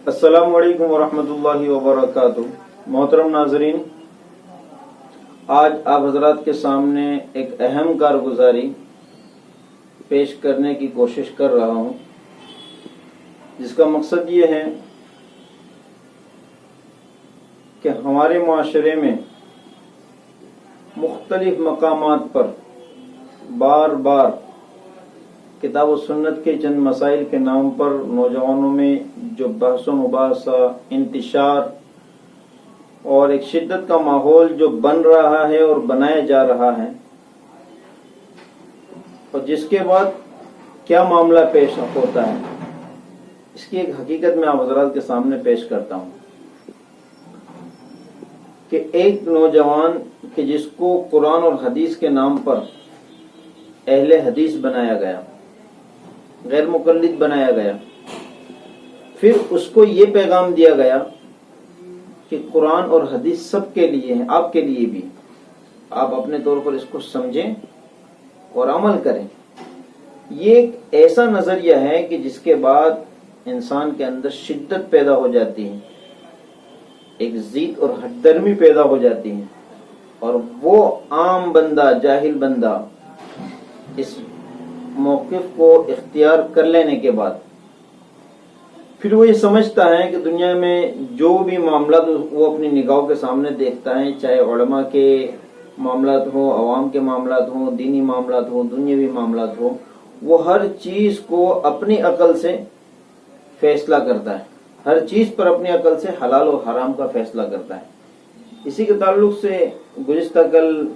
अस्सलामु अलैकुम वरहमतुल्लाहि वबरकातुहू। मोहतरम नाजरीन, आज आप हजरात के सामने एक अहम कारगुजारी पेश करने की कोशिश कर रहा हूँ, जिसका मकसद ये है कि हमारे माशरे में मुख्तलिफ मकामात पर बार बार किताब व सुन्नत के चंद मसाइल के नाम पर नौजवानों में जो बहस व मुबाहसा, इंतिशार और एक शिद्दत का माहौल जो बन रहा है और बनाया जा रहा है, और जिसके बाद क्या मामला पेश होता है, इसकी एक हकीकत मैं आप हज़रात के सामने पेश करता हूँ कि एक नौजवान कि जिसको कुरान और हदीस के नाम पर अहले हदीस बनाया गया, गैर मुकल्लिद बनाया गया, फिर उसको ये पैगाम दिया गया कि कुरान और हदीस सबके लिए है, आपके लिए भी, आप अपने तौर पर इसको समझें और अमल करें। ये एक ऐसा नजरिया है कि जिसके बाद इंसान के अंदर शिद्दत पैदा हो जाती है, एक जिद और हठधर्मी पैदा हो जाती है, और वो आम बंदा, जाहिल बंदा इस मौक़िफ़ को इख्तियार कर लेने के बाद फिर वो ये समझता है कि दुनिया में जो भी मामला वो अपनी निगाहों के सामने देखता है, चाहे उलमा के मामलात हो, अवाम के मामलात हो, दीनी मामलात हो, दुनियावी मामलात हो, वो हर चीज को अपनी अकल से फैसला करता है, हर चीज पर अपनी अकल से हलाल और हराम का फैसला करता है। इसी के ताल्लुक से गुज़िश्ता कल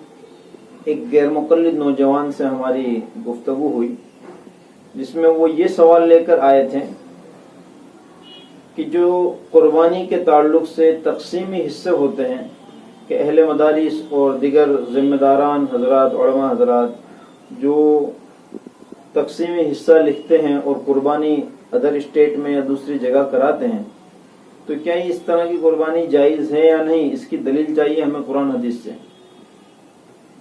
एक गैर मुक़ल्लिद नौजवान से हमारी गुफ्तगू हुई, जिसमें वो ये सवाल लेकर आए थे कि जो कुर्बानी के ताल्लुक से तक़सीमी हिस्से होते हैं कि अहले मदारिस और दिगर जिम्मेदारान हजरात, उलमा हजरात जो तक़सीमी हिस्सा लिखते हैं और कुर्बानी अदर स्टेट में या दूसरी जगह कराते हैं, तो क्या इस तरह की कुर्बानी जायज़ है या नहीं, इसकी दलील चाहिए हमें कुरान हदीस से।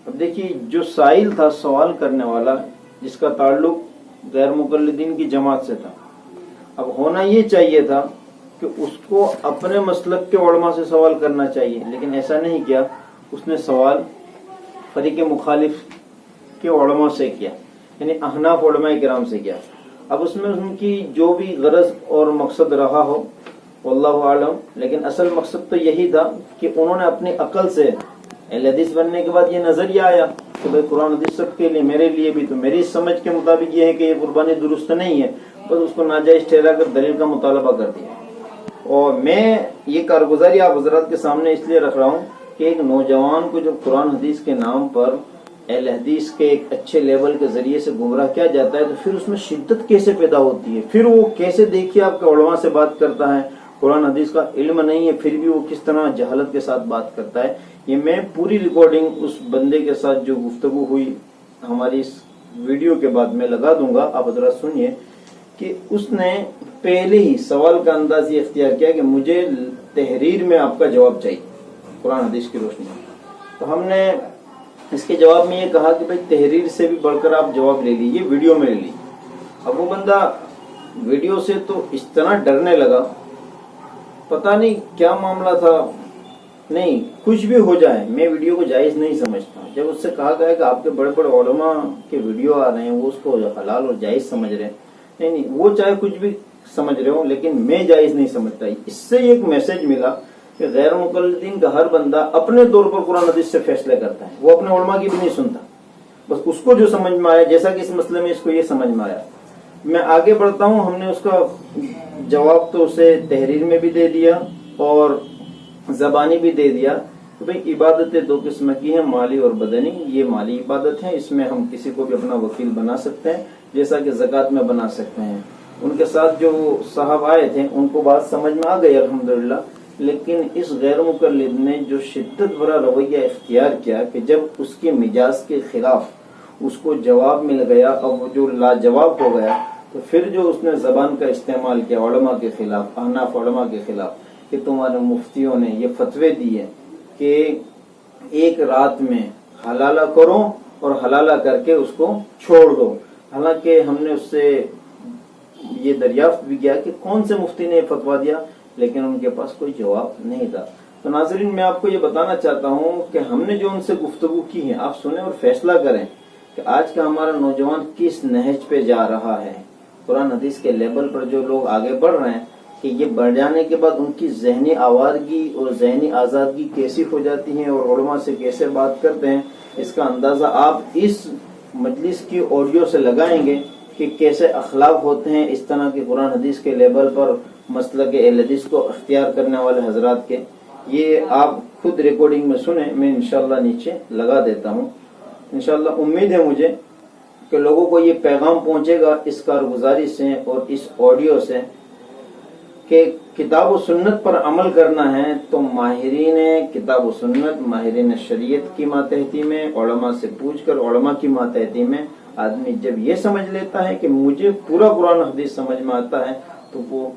अब देखिए, जो साइल था, सवाल करने वाला, जिसका ताल्लुक गैर मुक़ल्लिदीन की जमात से था, अब होना ये चाहिए था कि उसको अपने मसलक के उलमा से सवाल करना चाहिए, लेकिन ऐसा नहीं किया। उसने सवाल फरीक़े मुखालिफ के उलमा से किया, यानी अहनाफ उलमा किराम से किया। अब उसमें उनकी जो भी गरज और मकसद रहा हो, वल्लाहु आलम, लेकिन असल मकसद तो यही था कि उन्होंने अपनी अकल से अहले हदीस बनने के बाद ये नजरिया आया कि भाई कुरान हदीस सबके लिए, मेरे लिए भी, तो मेरी समझ के मुताबिक ये है कि ये कुर्बानी दुरुस्त नहीं है, बस उसको नाजायज ठहरा कर दलील का मुतालबा कर दिया। और मैं ये कारगुजारी आप हजरात के सामने इसलिए रख रहा हूँ कि एक नौजवान को जो कुरान हदीस के नाम पर अहले हदीस के एक अच्छे लेवल के जरिए से गुमराह किया जाता है, तो फिर उसमें शिद्दत कैसे पैदा होती है, फिर वो कैसे, देखिए, आपके उलमा से बात करता है, कुरान हदीस का इल्म नहीं है, फिर भी वो किस तरह जहालत के साथ बात करता है। ये मैं पूरी रिकॉर्डिंग उस बंदे के साथ जो गुफ्तगू हुई हमारी इस वीडियो के बाद मैं लगा दूंगा, आप जरा सुनिए कि उसने पहले ही सवाल का अंदाज ये इख्तियार किया कि मुझे तहरीर में आपका जवाब चाहिए कुरान हदीस की रोशनी में। तो हमने इसके जवाब में ये कहा कि भाई तहरीर से भी बढ़कर आप जवाब ले लीजिए, वीडियो में ले लीजिए। अब वो बंदा वीडियो से तो इस तरह डरने लगा, पता नहीं क्या मामला था। नहीं, कुछ भी हो जाए, मैं वीडियो को जायज़ नहीं समझता। जब उससे कहा गया कि आपके बड़े बड़े उलमा के वीडियो आ रहे हैं, वो उसको हलाल और जायज़ समझ रहे हैं, नहीं, वो चाहे कुछ भी समझ रहे हो, लेकिन मैं जायज़ नहीं समझता। इससे एक मैसेज मिला कि गैर मुक़ल्लिदीन का हर बंदा अपने तौर पर कुरान हदीस से फैसले करता है, वो अपने उलमा की भी नहीं सुनता, बस उसको जो समझ में आया, जैसा कि इस मसले में इसको ये समझ में आया। मैं आगे बढ़ता हूँ। हमने उसका जवाब तो उसे तहरीर में भी दे दिया और ज़बानी भी दे दिया कि भाई इबादतें दो किस्म की हैं, माली और बदनी। ये माली इबादत है, इसमें हम किसी को भी अपना वकील बना सकते हैं, जैसा कि ज़कात में बना सकते हैं। उनके साथ जो साहब आए थे उनको बात समझ में आ गई अल्हम्दुलिल्लाह, लेकिन इस गैर मुक़ल्लिद ने जो शिद्दत भरा रवैया इख्तियार किया कि जब उसके मिजाज के खिलाफ उसको जवाब मिल गया और वो जो लाजवाब हो गया, तो फिर जो उसने ज़बान का इस्तेमाल किया उलमा के खिलाफ, अहनाफ उलमा के खिलाफ, कि तुम्हारे मुफ्तियों ने ये फतवे दिए कि एक रात में हलाला करो और हलाला करके उसको छोड़ दो। हालांकि हमने उससे ये दरियाफ्त भी किया कि कौन से मुफ्ती ने फतवा दिया, लेकिन उनके पास कोई जवाब नहीं था। तो नाज़रीन, मैं आपको ये बताना चाहता हूँ कि हमने जो उनसे गुफ्तगू की है, आप सुने और फैसला करें कि आज का हमारा नौजवान किस नहज पे जा रहा है। कुरान हदीस के लेवल पर जो लोग आगे बढ़ रहे हैं कि ये बढ़ जाने के बाद उनकी जहनी आवारगी और जहनी आज़ादगी कैसी हो जाती है और उलमा से कैसे बात करते हैं, इसका अंदाजा आप इस मजलिस की ऑडियो से लगाएंगे कि कैसे अखलाक होते हैं इस तरह के कुरान हदीस के लेवल पर मसलक अहले हदीस को अख्तियार करने वाले हजरात के। ये आप खुद रिकॉर्डिंग में सुने, मैं इंशाल्लाह नीचे लगा देता हूँ। इंशाल्लाह उम्मीद है मुझे कि लोगों को ये पैगाम पहुंचेगा इस कारगुजारी से और इस ऑडियो से कि किताब व सुन्नत पर अमल करना है तो माहिरीन किताब व सुन्नत, माहिरीन शरीयत की मातहती में, उलमा से पूछकर उलमा की मातहती में आदमी जब ये समझ लेता है कि मुझे पूरा कुरान हदीस समझ में आता है तो वो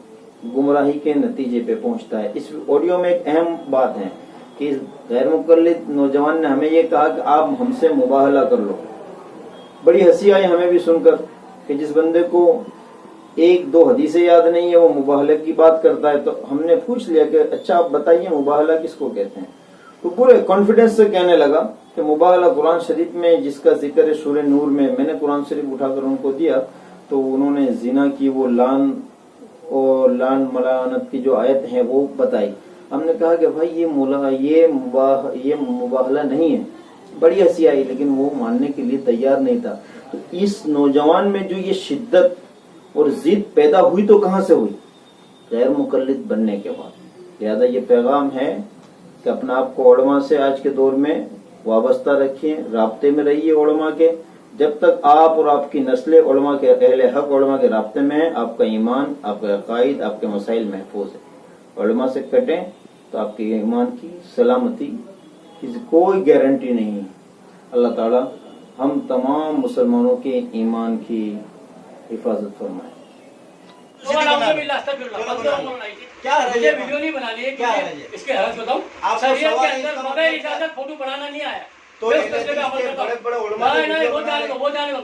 गुमराही के नतीजे पे पहुंचता है। इस ऑडियो में एक अहम बात है कि गैर मुकल्लिद नौजवान ने हमें ये कहा कि आप हमसे मुबाहला कर लो। बड़ी हंसी आई हमें भी सुनकर कि जिस बंदे को एक दो हदीसें याद नहीं है वो मुबाहला की बात करता है। तो हमने पूछ लिया कि अच्छा आप बताइए मुबाहला किसको कहते हैं। तो पूरे कॉन्फिडेंस से कहने लगा कि मुबाहला कुरान शरीफ में जिसका जिक्र है सूरह नूर में, मैंने कुरान शरीफ उठाकर उनको दिया तो उन्होंने जिना की वो लान और लान मलानत की जो आयत है वो बताई। हमने कहा कि भाई ये मुबाहला नहीं है। बड़ी हंसी आई, लेकिन वो मानने के लिए तैयार नहीं था। तो इस नौजवान में जो ये शिद्दत और जिद पैदा हुई तो कहां से हुई? गैर मुकल्लिद बनने के बाद। लिहाजा ये पैगाम है कि अपना आप को उलमा से आज के दौर में वाबस्ता रखिए, राब्ते में रहिए उलमा के। जब तक आप और आपकी नस्लें उलमा के अहले हक उलमा के राब्ते में है, आपका ईमान, आपका अकायद, आपके मसाइल महफूज है। उलमा से कटें तो आपके ईमान की सलामती की कोई गारंटी नहीं है। अल्लाह ताला हम तमाम मुसलमानों के ईमान की हिफाजत फरमाए। क्या मुझे वीडियो नहीं बनानी है, क्या इसके हरज बताऊं। शरीयत के अंदर बगैर इजाजत फोटो बनाना नहीं आया। तो मैं उस मसले पे अमल करता हूं। नहीं, वो जाने दो,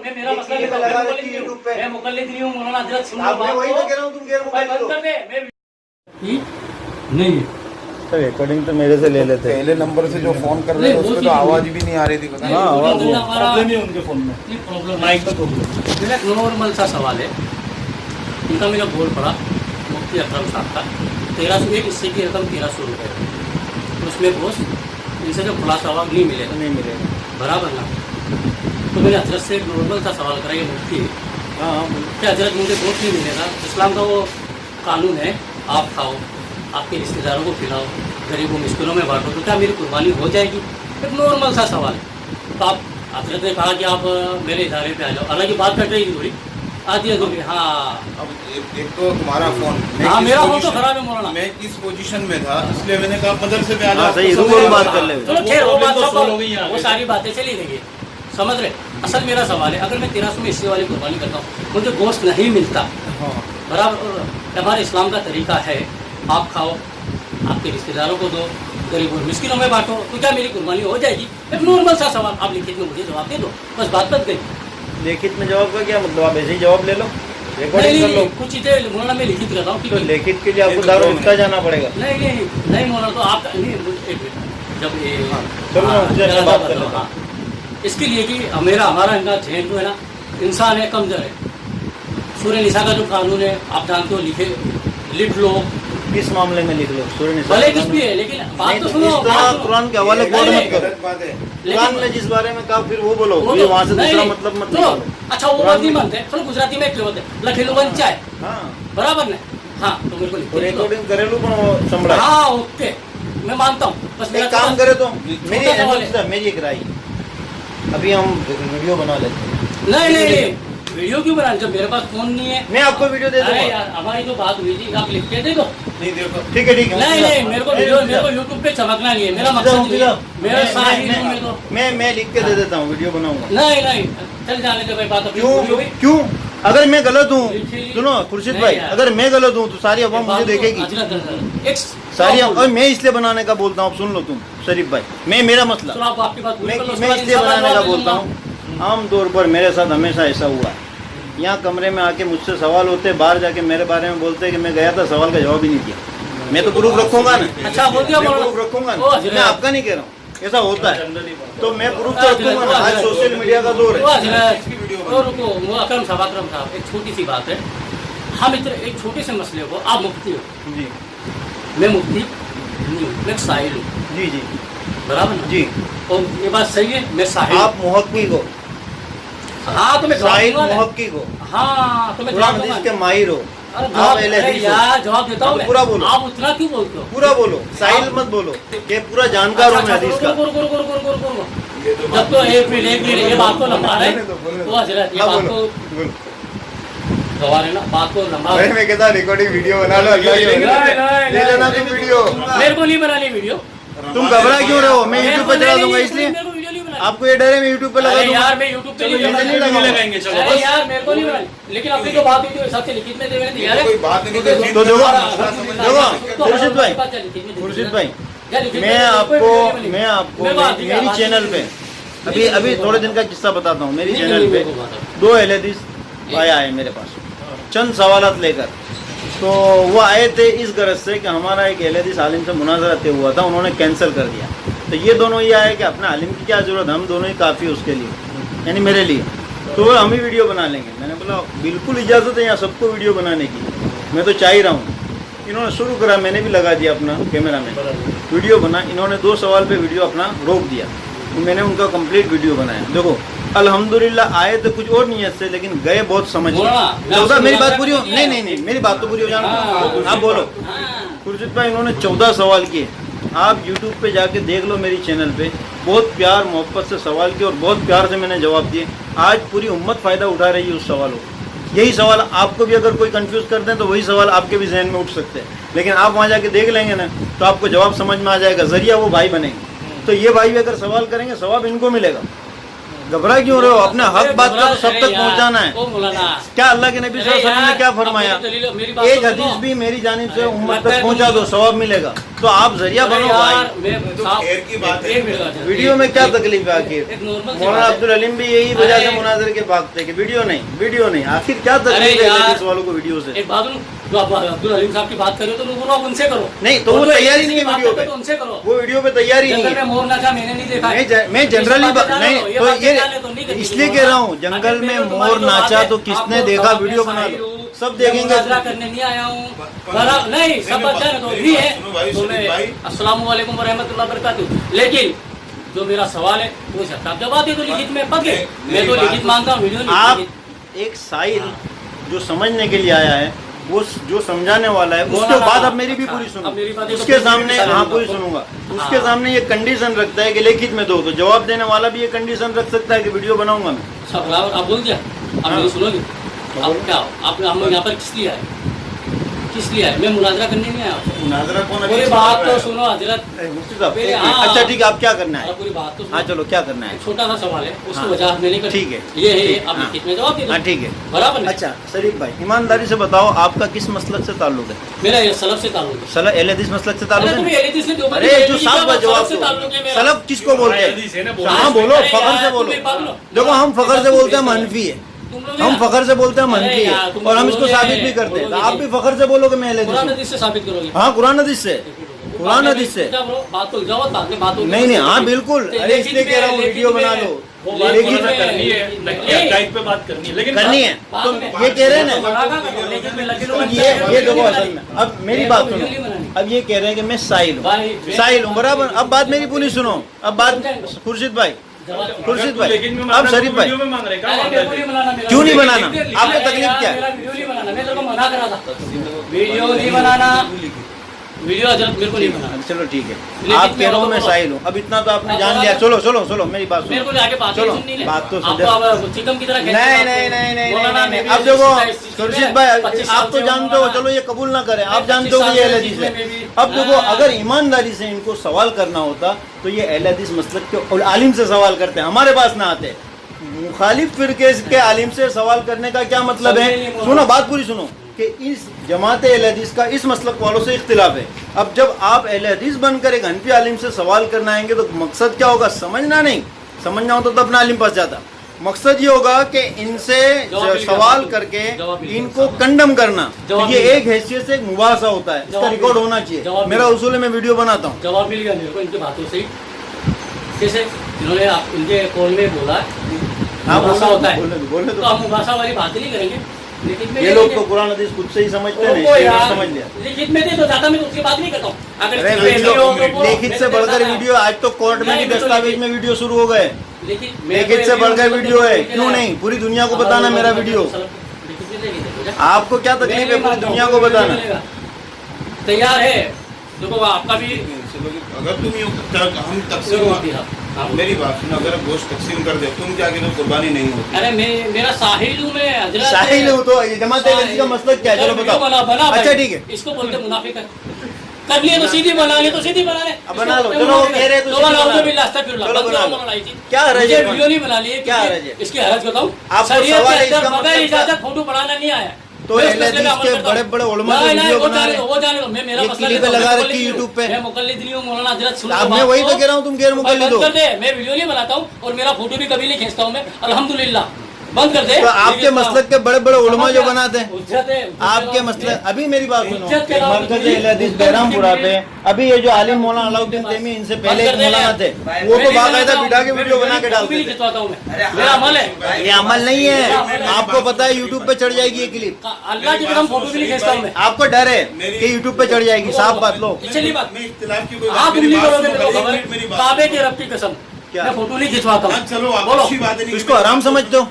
मैं मेरा मसला नहीं है। मैं मुकल्लिद नहीं हूं। मौलाना हजरत सुन लो बात को, कर दे। मैं नहीं तो रिकॉर्डिंग तो मेरे से ले लेते। पहले नंबर से जो फोन कर रहे थे उसमें तो आवाज भी नहीं आ रही थी। हाँ, आवाज प्रॉब्लम है उनके फोन में, प्रॉब्लम माइक का प्रॉब्लम। मेरा नॉर्मल सा सवाल है, उनका मेरा बोल पड़ा मुफ्ती अकरम साहब का 1301 हिस्से की रकम 1300 रुपये। तो उसमें बोस इनसे जो खुलासा हुआ नहीं मिलेगा बराबर ना। तो मैंने हजरत से एक नॉर्मल सा सवाल करा, ये मुफ्ती है क्या हजरत मुझे बोस नहीं मिलेगा? इस्लाम का वो कानून है, आप खाओ, आपके रिश्तेदारों को खिलाओ, गरीबों मिस्किनों में बांटो, तो क्या मेरी कुर्बानी हो जाएगी? एक नॉर्मल सा सवाल है। तो आप हजरत ने कहा कि आप मेरे इदारे पे आ जाओ। हालांकि बात कट रही थी थोड़ी, आती है थोड़ी। हाँ, अब एक तो तुम्हारा फोन, हाँ मेरा फोन तो खराब है मौलाना। मैं किस पोजीशन में था इसलिए मैंने कहा मदरसे पे आ जाओ। सही, रूबरू बात कर ले। चलो खैर वो बात सब वो सारी बातें चली देंगे, समझ रहे। असल मेरा सवाल है, अगर मैं 1300 में हिस्से वाली कुर्बानी करता हूँ, मुझे गोश्त नहीं मिलता बराबर। हमारे इस्लाम का तरीका है आप खाओ, आपके रिश्तेदारों को दो, गरीबों मिस्किनों में बांटो, तो क्या मेरी कुर्बानी हो जाएगी? एक नॉर्मल सा सवाल, आप लिखित में मुझे जवाब दे दो, बस बात बच गई। लिखित में जवाब का क्या मतलब? आप ऐसे ही जवाब ले लो, रिकॉर्डिंग कर लो। कुछ चीजें मौलाना में लिखित करता हूँ। तो लिखित के लिए आपको दारुल इफ्ता जाना पड़ेगा। नहीं मौलाना, तो आप जब ये चलो बात कर लो। हाँ, इसके लिए कि हमारा इनका जहन जो है ना, इंसान है, कमजोर है। सूरह निसा का जो कानून है आप जानते हो, लिख लो। किस मामले में लिख लो? सूरह निसा भले कुछ भी है, लेकिन बात तो सुनो। कुरान के हवाले कोड मत करो। गलत बात है। कुरान में जिस बारे में कहा फिर वो बोलो, वहाँ से दूसरा मतलब मत निकालो। अच्छा वो बात नहीं मानते, चलो गुजराती में एक होते लखेलो वंचाय बराबर ने। हाँ तो मेरे को लिख रिकॉर्डिंग करेलू पण संभळाय। हाँ ओके, मैं मानता हूँ। बस मेरा काम करे तो मेरी एक राय, अभी हम वीडियो बना लेते हैं। नहीं वीडियो क्यों बनाने जब मेरे पास फोन नहीं है? मैं आपको वीडियो दे दूंगा। यार हमारी जो बात हुई थी, आप लिख के दे दो। नहीं देखो, ठीक है नहीं मेरे को यूट्यूब पे चमकना नहीं है, मेरा मकसद नहीं है। मेरा सारा मैं लिख के दे देता हूँ, वीडियो बनाऊंगा। नहीं चल जाने दे भाई, बात क्यों? अगर मैं गलत हूँ, सुनो खुर्शीद भाई, अगर मैं गलत हूँ तो सारी अवाम मुझे देखेगी सारी। और मैं इसलिए बनाने का बोलता हूँ, सुन लो तुम शरीफ भाई, मैं मेरा मसला मैं इसलिए बनाने का बोलता हूँ। आम तौर पर मेरे साथ हमेशा ऐसा हुआ है यहाँ कमरे में आके मुझसे सवाल होते, बाहर जाके मेरे बारे में बोलते कि मैं गया था, सवाल का जवाब ही नहीं दिया। मैं तो प्रूफ रखूंगा ना, अच्छा बोल दिया, मैं बोल प्रूफ रखूंगा ओ, ना, हजरत। मैं आपका नहीं कह रहा हूँ, ऐसा होता है तो मैं प्रूफ तो रखूंगा ना। आज सोशल मीडिया का दौर वो है। हजरत, और रुको, वो अकरम साहब, एक छोटी सी बात है। हम इतने एक छोटे से मसले को, आप मुफ्ती हो, जी मैं मुफ्ती नहीं हूँ, मैं साहिल हूँ, जी जी बराबर ना? जी। और ये बात सही है, मैं साहिल। आप मुहक्किक हो, हाँ तो मैं जवाब साहिल दूंगा ना। मुहक्किक हो, हाँ तो मैं कुरान जवाब हदीस दूंगा। के माहिर हो, अरे आप जवाब, अहले अरे हदीस हो। यार जवाब देता हूँ अब पूरा बोलो। आप उतना क्यों बोलते हो? पूरा बोलो, साहिल मत बोलो कि पूरा जानकार हूँ मैं हदीस का। रुको। जब तो एक मिनट ये बात को लंबा है, वो हजरत ये हाँ, बात बोलो, को बोलो। गवार है ना, बात को लंबा है। मैं कहता रिकॉर्डिंग वीडियो बना लो, अल्लाह की नहीं, वजह। ले लेना तुम वीडियो। मेरे को नहीं बनानी वीडियो। तुम घबरा क्यों रहे हो? मैं मेरे यूट्यूब को पे चला नहीं, दूंगा, नहीं, इसलिए मेरे को वीडियो नहीं बनानी। आपको ये डर है मैं यूट्यूब पे लगा अरे दूंगा। यार मैं यूट्यूब पे चलो, नहीं इधर नहीं बनानी। लगाएंगे, चलो अरे बस। यार मेरे को नहीं बनानी, लेकिन अपनी जो बात हुई थी हिसाब से लिखित में देने दिया है। कोई बात नहीं, तो देखो, तो खुर्शीद भाई, खुर्शीद भाई, मैं आपको मेरी चैनल पे अभी थोड़े दिन का किस्सा बताता हूँ। मेरी चैनल पे दो अहले हदीस भाई आए मेरे पास चंद सवालात लेकर। तो वो आए थे इस गरज से कि हमारा एक अहले हदीस आलिम से मुनाजरा तय हुआ था, उन्होंने कैंसिल कर दिया। तो ये दोनों ये आए कि अपने आलिम की क्या ज़रूरत, हम दोनों ही काफ़ी उसके लिए, यानी मेरे लिए, तो हम ही वीडियो बना लेंगे। मैंने बोला बिल्कुल इजाज़त है यहाँ सबको वीडियो बनाने की, मैं तो चाह ही रहा हूँ। इन्होंने शुरू करा, मैंने भी लगा दिया अपना कैमरा में, वीडियो बना। इन्होंने 2 सवाल पे वीडियो अपना रोक दिया, मैंने उनका कंप्लीट वीडियो बनाया। देखो अल्हम्दुलिल्लाह आए तो कुछ और नियत से, लेकिन गए बहुत समझ के। मेरी बात पूरी हो, नहीं मेरी बात तो पूरी हो जाना, आप बोलो। खुर्शीद भाई इन्होंने 14 सवाल किए, आप यूट्यूब पे जाके देख लो मेरी चैनल पे, बहुत प्यार मोहब्बत से सवाल किए और बहुत प्यार से मैंने जवाब दिए। आज पूरी उम्मत फ़ायदा उठा रही है उस सवालों को। यही सवाल आपको भी अगर कोई कंफ्यूज कर दें तो वही सवाल आपके भी जहन में उठ सकते हैं, लेकिन आप वहाँ जाके देख लेंगे ना तो आपको जवाब समझ में आ जाएगा, जरिया वो भाई बनेंगे। तो ये भाई भी अगर सवाल करेंगे सवाब इनको मिलेगा। घबरा क्यों रहे हो? अपने हक बात का तो सब तक पहुंचाना है। क्या अल्लाह के नबी सल्लल्लाहु अलैहि वसल्लम ने क्या फरमाया? एक हदीस भी मेरी जानिब से उम्मत तक पहुंचा दो, सवाब मिलेगा। तो आप जरिया बनो भाई। खैर की बात है। वीडियो में क्या तकलीफ है आखिर? मौलाना अब्दुल हलीम भी यही वजह से मुनाजरे के भागते कि वीडियो नहीं, आखिर क्या तकलीफ है हदीस वालों को वीडियो से? एक बात जो आप अब्दुल हलीम साहब की बात कर रहे हो तो लोगों उनसे करो। नहीं तो वो तैयारी नहीं है वीडियो पे, उनसे करो। वो वीडियो पे तैयारी नहीं है। मोर नाचा मैंने नहीं देखा। मैं जनरली नहीं तो ये इसलिए कह रहा हूँ, जंगल में मोर नाचा तो किसने देखा? वीडियो बना लो, सब देखेंगे। करने नहीं आया हूँ, नहीं सब अच्छा तो भी है। अस्सलाम वालेकुम रहमतुल्लाह बरकातहू। लेकिन जो मेरा सवाल है वो आप जवाब दे दो लिखित में, पक्के मैं तो लिखित मांगता हूँ, वीडियो नहीं। आप एक साहिल जो समझने के लिए आया है, वो जो समझाने वाला है, उसके बाद अब मेरी भी पूरी सुनो। उसके सामने हाँ पूरी सुनूंगा। उसके सामने ये कंडीशन रखता है कि लिखित में दो, तो जवाब देने वाला भी ये कंडीशन रख सकता है कि वीडियो बनाऊंगा मैं। सब आप बोल दिया, आप मेरी सुनोगे? अब क्या आप हम यहाँ पर किस लिए आए? किस लिए आए? मैं मुनाजरा करने नहीं आया। मुनाजरा कौन? मेरी बात तो सुनो हजरत। मुफ्ती साहब अच्छा ठीक है, आप क्या करना है? पूरी बात तो हाँ चलो क्या करना है? छोटा सा सवाल है, उसकी हाँ। वजह मैंने कर। ठीक है, ये है, ठीक, आप हाँ। लिखित में जवाब दे दो। हाँ ठीक है, बराबर। अच्छा शरीफ भाई ईमानदारी से बताओ, आपका किस मसलक से ताल्लुक है? मेरा ये सलफ से ताल्लुक है। सलफ अहले हदीस मसलक से ताल्लुक है? अरे अरे जो साफ बात जवाब दो। सलफ किसको बोलते हैं? हाँ बोलो, फखर से बोलो। देखो हम फखर से बोलते हैं हम हनफी है, हम फखर से बोलते हैं हम हनफी है, और हम इसको साबित भी करते हैं। तो आप भी फखर से बोलोगे मैं अहले हदीस हूं। से साबित करोगे? हाँ कुरान हदीस से, कुरान हदीस से। बात तो जवाब बाद में बात होगी। नहीं हाँ बिल्कुल, अरे इसलिए कह रहा हूँ वीडियो बना लो, लेकिन करनी है, टाइप पे बात करनी है, लेकिन करनी है तो ये कह रहे हैं ना। ये देखो असल में अब मेरी बात सुनो, अब ये कह रहे हैं कि मैं साहिल हूँ बराबर। अब बात मेरी पूरी सुनो, अब बात खुर्शीद भाई, अब शरीफ भाई क्यों नहीं बनाना? आपको तकलीफ क्या है? वीडियो नहीं बनाना, वीडियो हजरत मेरे को नहीं बनाना। चलो ठीक है, आप कह रहे हो मैं साहिल हूँ, अब इतना तो आपने जान लिया। चलो मेरी बात मेरे को सुनो, आगे बात चलो सुननी है। बात तो आपको सुनो। अब चिकन की तरह नहीं, अब देखो खुर्शीद भाई आप तो जानते हो, चलो ये कबूल ना करें, आप जानते हो कि ये अहले हदीस है। अब देखो अगर ईमानदारी से इनको सवाल करना होता तो ये अहले हदीस मसलक के आलिम से सवाल करते हैं, हमारे पास ना आते। मुखालिफ फिरके के आलिम से सवाल करने का क्या मतलब है? सुनो बात पूरी सुनो कि इस जमात अहले हदीस का इस मसलक वालों से इख्तिलाफ है। अब जब आप अहले हदीस बनकर एक हनफी आलिम से सवाल करना आएंगे तो मकसद क्या होगा? समझना नहीं, समझना होता तो अपना आलिम पास जाता। मकसद ये होगा कि इनसे जवाब मिल गया। सवाल करके जवाब मिल गया। इनको कंडम करना, जवाब ये मिल गया। एक हैसियत से एक मुबासा होता है, इसका जवाब रिकॉर्ड मिल होना गया। चाहिए। जवाब मेरा मिल गया। उसूल है, मैं वीडियो बनाता हूँ। जवाब मिल गया मेरे को इनकी बातों से ही। जैसे इन्होंने इनके कॉल में बोला हाँ, मुबासा होता है, बोलने तो दो। हम मुबासा वाली बात ही नहीं करेंगे। लिखित में ये लोग तो कुरान हदीस खुद से ही समझते हैं, उनको इसलिए यार, समझ लिया। लिखित में दे तो ज्यादा मैं तो उसकी बात नहीं करता हूँ। अगर अरे लिखित में हो तो बोलो, लिखित से मैं बढ़कर देता वीडियो, आज तो कोर्ट में नहीं, भी मैं तो दस्तावेज लिखित- में वीडियो शुरू हो गए। लिखित से बढ़कर वीडियो है, क्यों नहीं? पूरी दुनिया को बताना मेरा वीडियो। लिखित में देंगे। आपको क्या तकलीफ है पूरी दुनिया को बताना? तैयार है, देखो आपका भी अगर तुम यूं हम तकसीम, मेरी बात सुनो, अगर गोश्त तकसीम कर दे, तुम क्या कहते हो कुर्बानी नहीं होती? अरे मेरा साहिल हूँ मैं, हजरत साहिल हो तो ये जमात अहले का मसलक क्या है? चलो वीडियो बताओ। बना अच्छा भाई। ठीक है, इसको बोलते मुनाफिक है। कर लिए तो सीधी बना ले, तो सीधी बना ले। अब बना लो, चलो, वो कह रहे हैं तो सीधी बना लो। चलो, बना लो। क्या हरज है? मुझे वीडियो नहीं बना लिए, क्या हरज है? इसकी हरज बताऊं? आपको शरीयत सवाल के है, इसका अंदर बगैर मतलब क्या? इजाजत फोटो बढ़ाना नहीं आया। तो मैं उस अहले मसले पे हदीस अमल के करता हूं। बड़े-बड़े उलमा नहीं, जो नहीं, वीडियो वो बना जाने रहे दो, वो जाने दो। मैं मेरा ये मसला क्लिपें नहीं, लगा मैं रखी मुकल्लिद YouTube पे। मैं मुकल्लिद नहीं हूं, मौलाना हजरत सुनो अब मैं बात वही को। तो कह रहा हूं, तुम गैर मुकल्लिद बंद हो। कर दे, मैं वीडियो नहीं बनाता हूं और मेरा फोटो भी कभी नहीं खींचता हूं मैं, अल्हम्दुलिल्लाह। बंद कर दे। तो आपके मसलक के बड़े बड़े उलमा जो बनाते हैं, उज्जत है, आपके मसले, अभी मेरी बात सुनो, इज्जत के अलावा मरकज अहले हदीस बहरामपुरा पे अभी ये जो आलिम मौलाना अलाउद्दीन तैमी, इनसे पहले एक मौलाना थे, वो तो बाकायदा बिठा के वीडियो बना के डालते थे। खिंचवाता हूं मैं, मेरा अमल है। ये अमल नहीं है, आपको पता है यूट्यूब पे चढ़ जाएगी ये क्लिप। अल्लाह की कसम फोटो भी नहीं खींचता हूं मैं। आपको डर है कि यूट्यूब पे चढ़ जाएगी, साफ बात लो। चलिए बात, मैं इख्तिलाफ की कोई आप बात, मेरी उंगली बात करोगे सुनो, मेरे को एक खबर मिनट मेरी है, बात काबे के रब की कसम, क्या? मैं फोटो नहीं खिंचवाता हाँ, हूं। चलो आप बोलो। अच्छी बात है, तो इसको हराम समझते हो?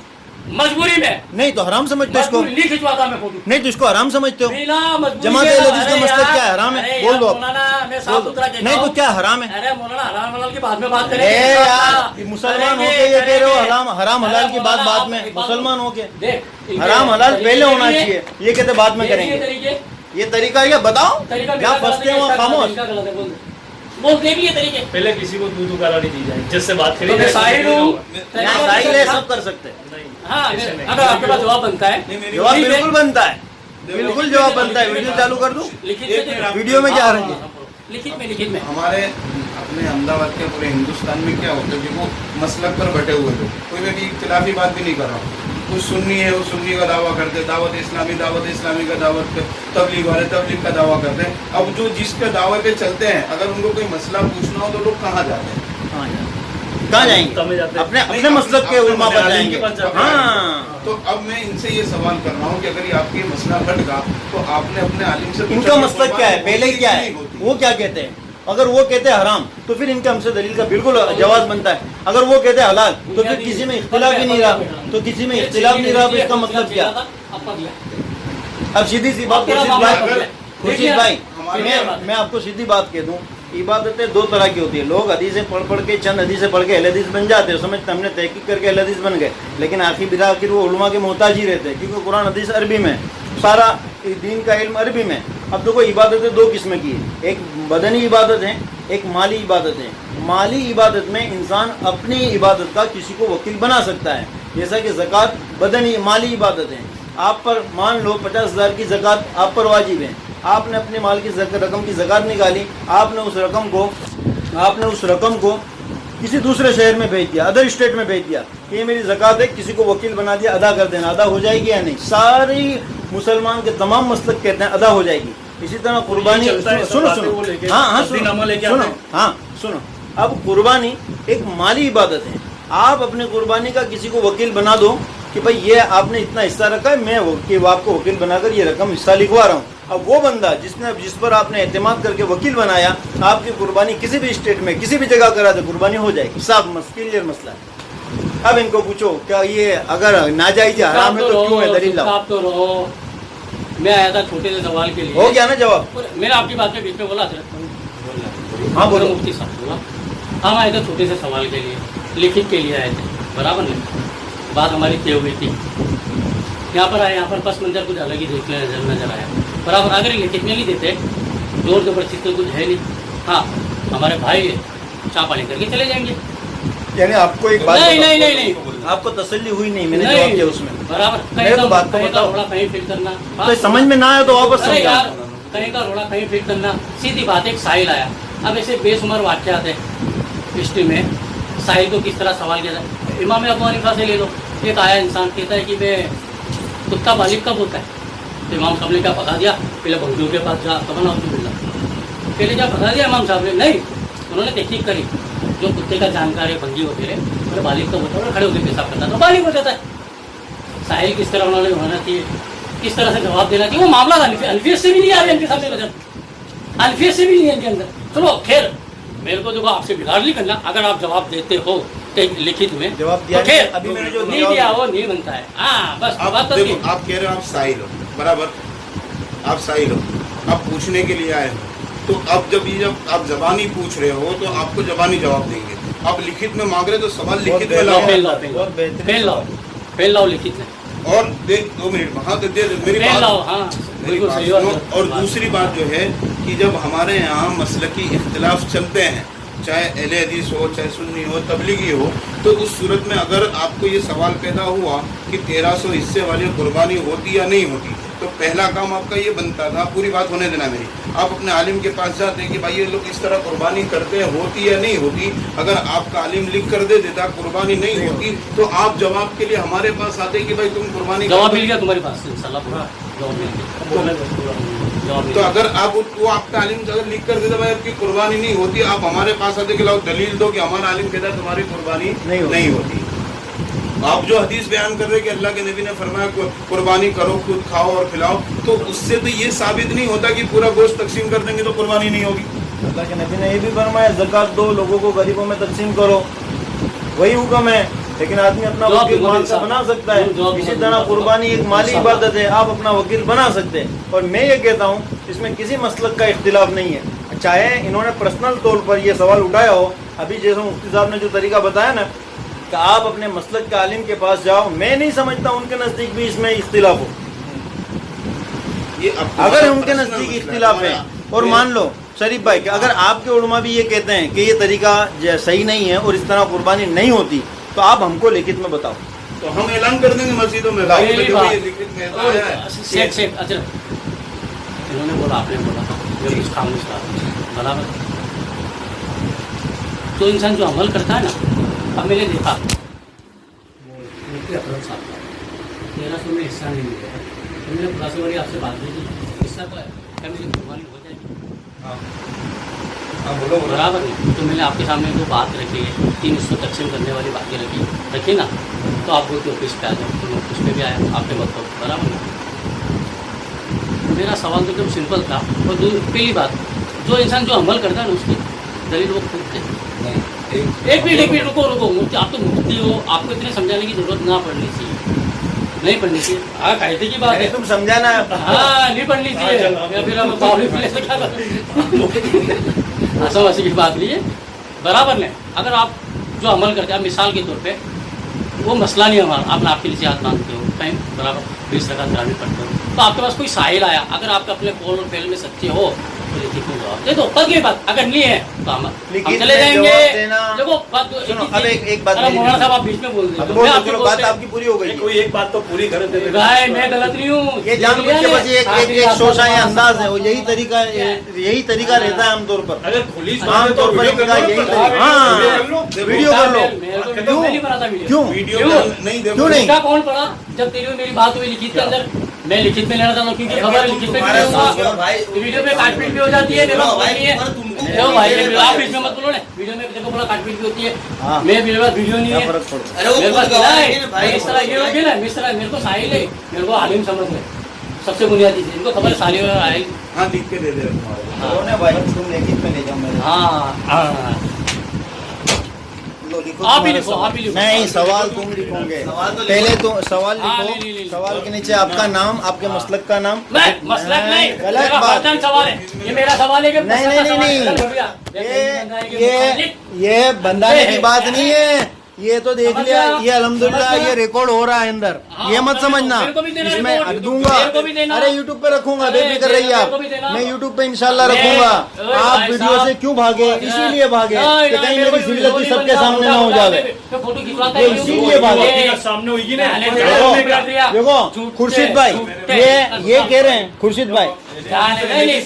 मजबूरी में नहीं तो हराम समझते हो इसको? मजबूरी नहीं खिंचवाता मैं फोटो। नहीं तो इसको हराम समझते हो? बिना मजबूरी जमात के अहले ना, हदीस का अरे मसलक यार, क्या है? हराम है? अरे बोल यार, दो आप। मौलाना, मैं बोल साफ दो। सुथरा कहता नहीं तो हूं। क्या हराम है? अरे मौलाना, हराम हलाल की बाद में बात ए करेंगे। यार, ये मुसलमान करेंगे, होके ये कह रहे हो करेंगे। हराम हराम हलाल की बात मौलाना, बाद आप में, एक बात मुसलमान होके देख, इनके हराम हलाल तरीके पहले होना ये- चाहिए, ये कहते बाद में ये करेंगे। तरीके ये तरीका है क्या? बताओ, तरीका क्या फंसते हो वहाँ खामोश। बोल देख लिए तरीके। पहले किसी को दूध गाला नहीं दी जाए, जिससे बात तो मैं साहिल हूँ। यहाँ साहिल है, सब कर सकते हैं। नहीं, हाँ, ऐसे नहीं। अगर आपके पास जवाब बनता है, नहीं, मेरी जवाब ठीक है। बिल्कुल बनता है, बिल्कुल जवाब बनता है। वीडियो चालू कर दूं? लिखित एक में मिनट आप- वीडियो में क्या रही है? लिखित में हमारे अपने अहमदाबाद के पूरे हिंदुस्तान में क्या होता है कि वो मसलक पर बटे हुए लोग, कोई मैं भी इख्तिलाफी बात भी नहीं कर रहा हूँ। कुछ सुन्नी है, वो सुन्नी का दावा करते हैं, दावत इस्लामी का दावत, तबलीग वाले तबलीग का दावा करते हैं। अब जो जिसके दावे पे चलते हैं, अगर उनको कोई मसला पूछना हो तो लोग कहाँ जाते हैं? कहाँ जाएंगे? तब में जाते हैं। अपने अपने मसलक के उलमा पर जाएंगे। हाँ, तो अब मैं इनसे ये सवाल कर रहा हूँ कि अगर ये आपके मसला हट गया तो आपने अपने आलिम से पूछा इनका कि मसलक क्या है? कुर्बानी पहले ही क्या है? नहीं होती। वो क्या कहते हैं? अगर वो कहते हैं हराम तो फिर इनका हमसे दलील का बिल्कुल जवाब बनता है। अगर वो कहते हैं हलाल तो फिर किसी में इख्तिलाफ ही नहीं रहा, तो किसी में इख्तिलाफ नहीं रहा, तो इसका मतलब क्या? अब सीधी सी बात, खुर्शीद भाई, मैं आपको सीधी बात कह दूं, इबादतें दो तरह की होती है। लोग हदीसें पढ़ के, चंद हदीसें पढ़ के अहले हदीस बन जाते हैं, समझते हमने तहकीक करके अहले हदीस बन गए, लेकिन आखिर वो उलमा के मोहताज ही रहते हैं, क्योंकि कुरान हदीस अरबी में, सारा दीन का इल्म अरबी में। अब देखो, इबादतें दो किस्म की है, एक बदनी इबादत है, एक माली इबादत है। माली इबादत में इंसान अपनी इबादत का किसी को वकील बना सकता है, जैसा कि ज़कात बदनी माली इबादत है। आप पर मान लो 50,000 की ज़कात आप पर वाजिब है, आपने अपने माल की रकम की ज़कात निकाली, आपने उस रकम को किसी दूसरे शहर में भेज दिया, अदर स्टेट में भेज दिया कि ये मेरी ज़कात है, किसी को वकील बना दिया, अदा कर देना। अदा हो जाएगी या नहीं? सारी मुसलमान के तमाम मसलक कहते हैं अदा हो जाएगी। इसी तरह कुर्बानी, सुनो, सुनो, अब कुर्बानी एक माली इबादत है। आप अपने कुर्बानी का किसी को वकील बना दो कि भाई ये आपने इतना हिस्सा रखा है, मैं आपको वकील बनाकर ये रकम हिस्सा लिखवा रहा हूँ। अब वो बंदा जिस पर आपने एतमाद करके वकील बनाया, आपकी कुर्बानी किसी भी स्टेट में किसी भी जगह करा दे, कुर्बानी हो जाएगी। साफ क्लियर मसला है। अब इनको पूछो क्या ये अगर नाजायज हराम है तो क्यों है? दलील लाओ। आप तो रहो, मैं आया था छोटे से सवाल के लिए। हो गया ना जवाब? मैंने आपकी बात के बीच में बोला हाँ बोलो। मुफ्ती साहब बोला, हम आए थे छोटे से सवाल के लिए, लिखित के लिए आए थे, बराबर नहीं? बात हमारी तय हुई थी, यहाँ पर आए, यहाँ पर पस मंजर कुछ अलग ही देखने नजर आया, बराबर। अगर लिखित में नहीं देते, जोर जबरदस्ती तो कुछ है नहीं। हाँ, हमारे भाई चापा लेकर के चले जाएंगे। यानी आपको एक बात नहीं बताओ। नहीं नहीं नहीं, आपको तसल्ली हुई नहीं, मैंने नहीं, जवाब दिया उसमें। बराबर। मेरे कहीं को बात तो कहीं का बताओ। रोड़ा कहीं फिर करना, तो समझ में ना आया तो वापस अरे समझा। यार, कहीं का रोड़ा कहीं फिर करना, सीधी बात है। एक साहिल आया, अब ऐसे बेशुमार वाक़यात है हिस्ट्री में, साहिल को किस तरह सवाल किया जाए। इमाम अबू हनीफा से ले लो, एक आया इंसान कहता है कि मैं कुत्ता बालिग कब होता है, तो इमाम साहब ने क्या बता दिया, पहले बंदियों के पास जा, तब ना पहले क्या बता दिया इमाम साहब ने, नहीं, उन्होंने तहकीक करी, जो कुत्ते का जानकार है बंदी होते रहे, बोले बालिग कब होता है, खड़े होकर पेशाब करता तो बालिग हो जाता है। साहिल किस तरह उन्होंने होना चाहिए, किस तरह से जवाब देना चाहिए, वो मामला अल्फियत से भी नहीं आ रहा इनके सामने नजर, अल्फियत से भी नहीं है इनके अंदर। चलो खैर, मेरे को देखो आपसे बिगाड़ नहीं करना, अगर आप जवाब देते हो लिखित में जवाब दिया तो खैर, अभी मैंने जो नहीं दिया वो नहीं बनता है। हाँ बस आप बात तो देखो, ये। आप कह रहे हो आप साहिल हो, बराबर, आप साहिल हो, आप पूछने के लिए आए हो, तो अब जब आप जबानी पूछ रहे हो तो आपको जबानी जवाब देंगे। आप लिखित में मांग रहे तो सवाल लिखित में लाओ, पेन लाओ लिखित में, और दे 2 मिनट, हाँ तो दे मेरी पेन बात, लाओ, हाँ मेरी बिल्कुल बात सही सुनो। बात। और दूसरी बात जो है कि जब हमारे यहाँ मसलकी इख्तिलाफ चलते हैं, चाहे अहले हदीस हो, चाहे सुन्नी हो, तबलीगी हो, तो उस सूरत में अगर आपको ये सवाल पैदा हुआ कि 1300 हिस्से वाली कुर्बानी होती या नहीं होती, तो पहला काम आपका ये बनता था, पूरी बात होने देना मेरी, आप अपने आलिम के पास जाते कि भाई ये लोग इस तरह कुर्बानी करते हैं, होती या नहीं होती। अगर आपका आलिम लिख कर दे देता कुर्बानी नहीं होती, तो आप जवाब के लिए हमारे पास आते कि भाई तुम कुर्बानी जवाब मिल गया तुम्हारे पास इंशाल्लाह, पूरा जवाब मिल गया। तो अगर आप वो आपका आलिम अगर लिख कर देता भाई आपकी कुर्बानी नहीं होती, आप हमारे पास आते कि लाओ दलील दो कि हमारा आलिम कहता है तुम्हारी कुर्बानी नहीं होती। आप जो हदीस बयान कर रहे हैं कि अल्लाह के नबी ने फरमाया कुर्बानी करो, खुद खाओ और खिलाओ, तो उससे तो ये साबित नहीं होता कि पूरा गोश्त तकसीम कर देंगे तो कुर्बानी नहीं होगी। अल्लाह के नबी ने ये भी फरमाया ज़कात दो, लोगों को गरीबों में तकसीम करो, वही हुक्म है। लेकिन आदमी अपना वकील माल का बना सकता है, इसी तरह कुर्बानी एक माली इबादत है, आप अपना वकील बना सकते हैं। और मैं ये कहता हूँ इसमें किसी मसलक का इख्तिलाफ नहीं है, चाहे इन्होंने पर्सनल तौर पर ये सवाल उठाया हो, अभी जैसे मुफ्ती साहब ने जो तरीका बताया ना कि आप अपने मसलक के आलिम के पास जाओ, मैं नहीं समझता उनके नज़दीक भी इसमें इख्तिलाफ हो। ये अगर उनके नज़दीक इख्तिलाफ है, और मान लो शरीफ भाई कि अगर आपके उलमा भी ये कहते हैं कि ये तरीका सही नहीं है और इस तरह कुर्बानी नहीं होती, तो आप हमको लिखित में बताओ, तो हम ऐलान कर देंगे मस्जिदों में। शेख अच्छा, इन्होंने बोला, आपने बोला जो कुछ खामोश था, बराबर। तो इंसान जो अमल करता है ना, अब मैंने देखा मुफ्ती अकरम साहब का 1300 में हिस्सा नहीं मिलेगा, तो मैंने खुलासे वाली आपसे बात की थी, हिस्सा तो है, क्या मेरी कुर्बानी हो जाएगी? बोलो बराबर नहीं। तो मैंने आपके सामने जो बात रखी है, 3 हिस्सों तकसीम करने वाली बातें रखी ना, तो आप बोलते ऑफिस पे आ जाओ, तो मैं ऑफिस में भी आया, आपने बताओ, बराबर नहीं। मेरा सवाल तो एकदम सिंपल था। और पहली बात, जो इंसान जो अमल करता है ना, उसकी दलील वो खुद दे। एक मिनट रुको, आप तो मुफ्ती हो, आपको इतने समझाने की जरूरत ना पड़नी चाहिए, नहीं पढ़नी चाहिए। हाँ, कायदे की बात है, तुम समझाना है। हाँ नहीं पढ़नी चाहिए, या फिर हम बावली फिले से क्या ऐसा वैसी की बात नहीं है, बराबर नहीं। अगर आप जो अमल करते हैं, मिसाल के तौर पे वो मसला नहीं है हमारा, आप आपके लिए हाथ मानते हो, टाइम बराबर 20 रकात तरावी पढ़ते हो, तो आपके पास कोई साहिल आया, अगर आप अपने कौल और फेल में सच्चे हो तो लिखित में जवाब दे दो, बस ये बात। अगर नहीं है तो हम चले जाएंगे। देखो बात, अब एक बात मौलाना साहब आप बीच में बोल दो, बात आपकी पूरी हो गई। कोई एक बात तो पूरी कर दे। भाई मैं गलत नहीं हूँ, ये जानबूझ के बस एक शोशा या अंदाज है, वो यही तरीका रहता है आमतौर पर। अगर खुली आमतौर पर इनका यही तरीका। हाँ, वीडियो कर लो। क्यों क्यों नहीं? कौन पढ़ा जब तेरी और मेरी बात हुई लिखित के अंदर, मैं लिखित में लेना चाहता हूँ, क्योंकि खबर लिखित में वीडियो में काटपीट भी हो जाती है। देखो भाई, आप बीच में मत बोलो ना, वीडियो में देखो बड़ा काटपीट भी होती है, मैं वीडियो नहीं है मेरे पास। इस तरह ये होगी ना, इस तरह मेरे को साहिल है, मेरे को आलिम समझ में सबसे बुनियादी चीज, इनको खबर साली और आलिम। हाँ, लिख के दे दे भाई, तुम लिखित में ले जाओ। हाँ, आप ही लिखो। नहीं, सवाल तुम लिखोगे पहले, तो सवाल लिखो। सवाल के नीचे आपका नाम, आपके मसलक का नाम। मसलक नहीं, गलत बात। सवाल है ये, मेरा सवाल है कि नहीं, ये बंदाने की बात नहीं है, ये तो देख लिया, ये अल्हम्दुलिल्लाह ये रिकॉर्ड हो रहा है अंदर, ये मत समझना। इसमें हट दूंगा, अरे यूट्यूब पे रखूंगा, बेफिक्र रहिए आप, मैं यूट्यूब पे इंशाल्लाह रखूंगा। आप वीडियो से क्यों भागे? इसीलिए भागे कि कहीं मेरी जिल्लती सबके सामने ना हो जाए, इसीलिए भागे। सामने होगी ना। देखो खुर्शीद भाई, ये कह रहे हैं, खुर्शीद भाई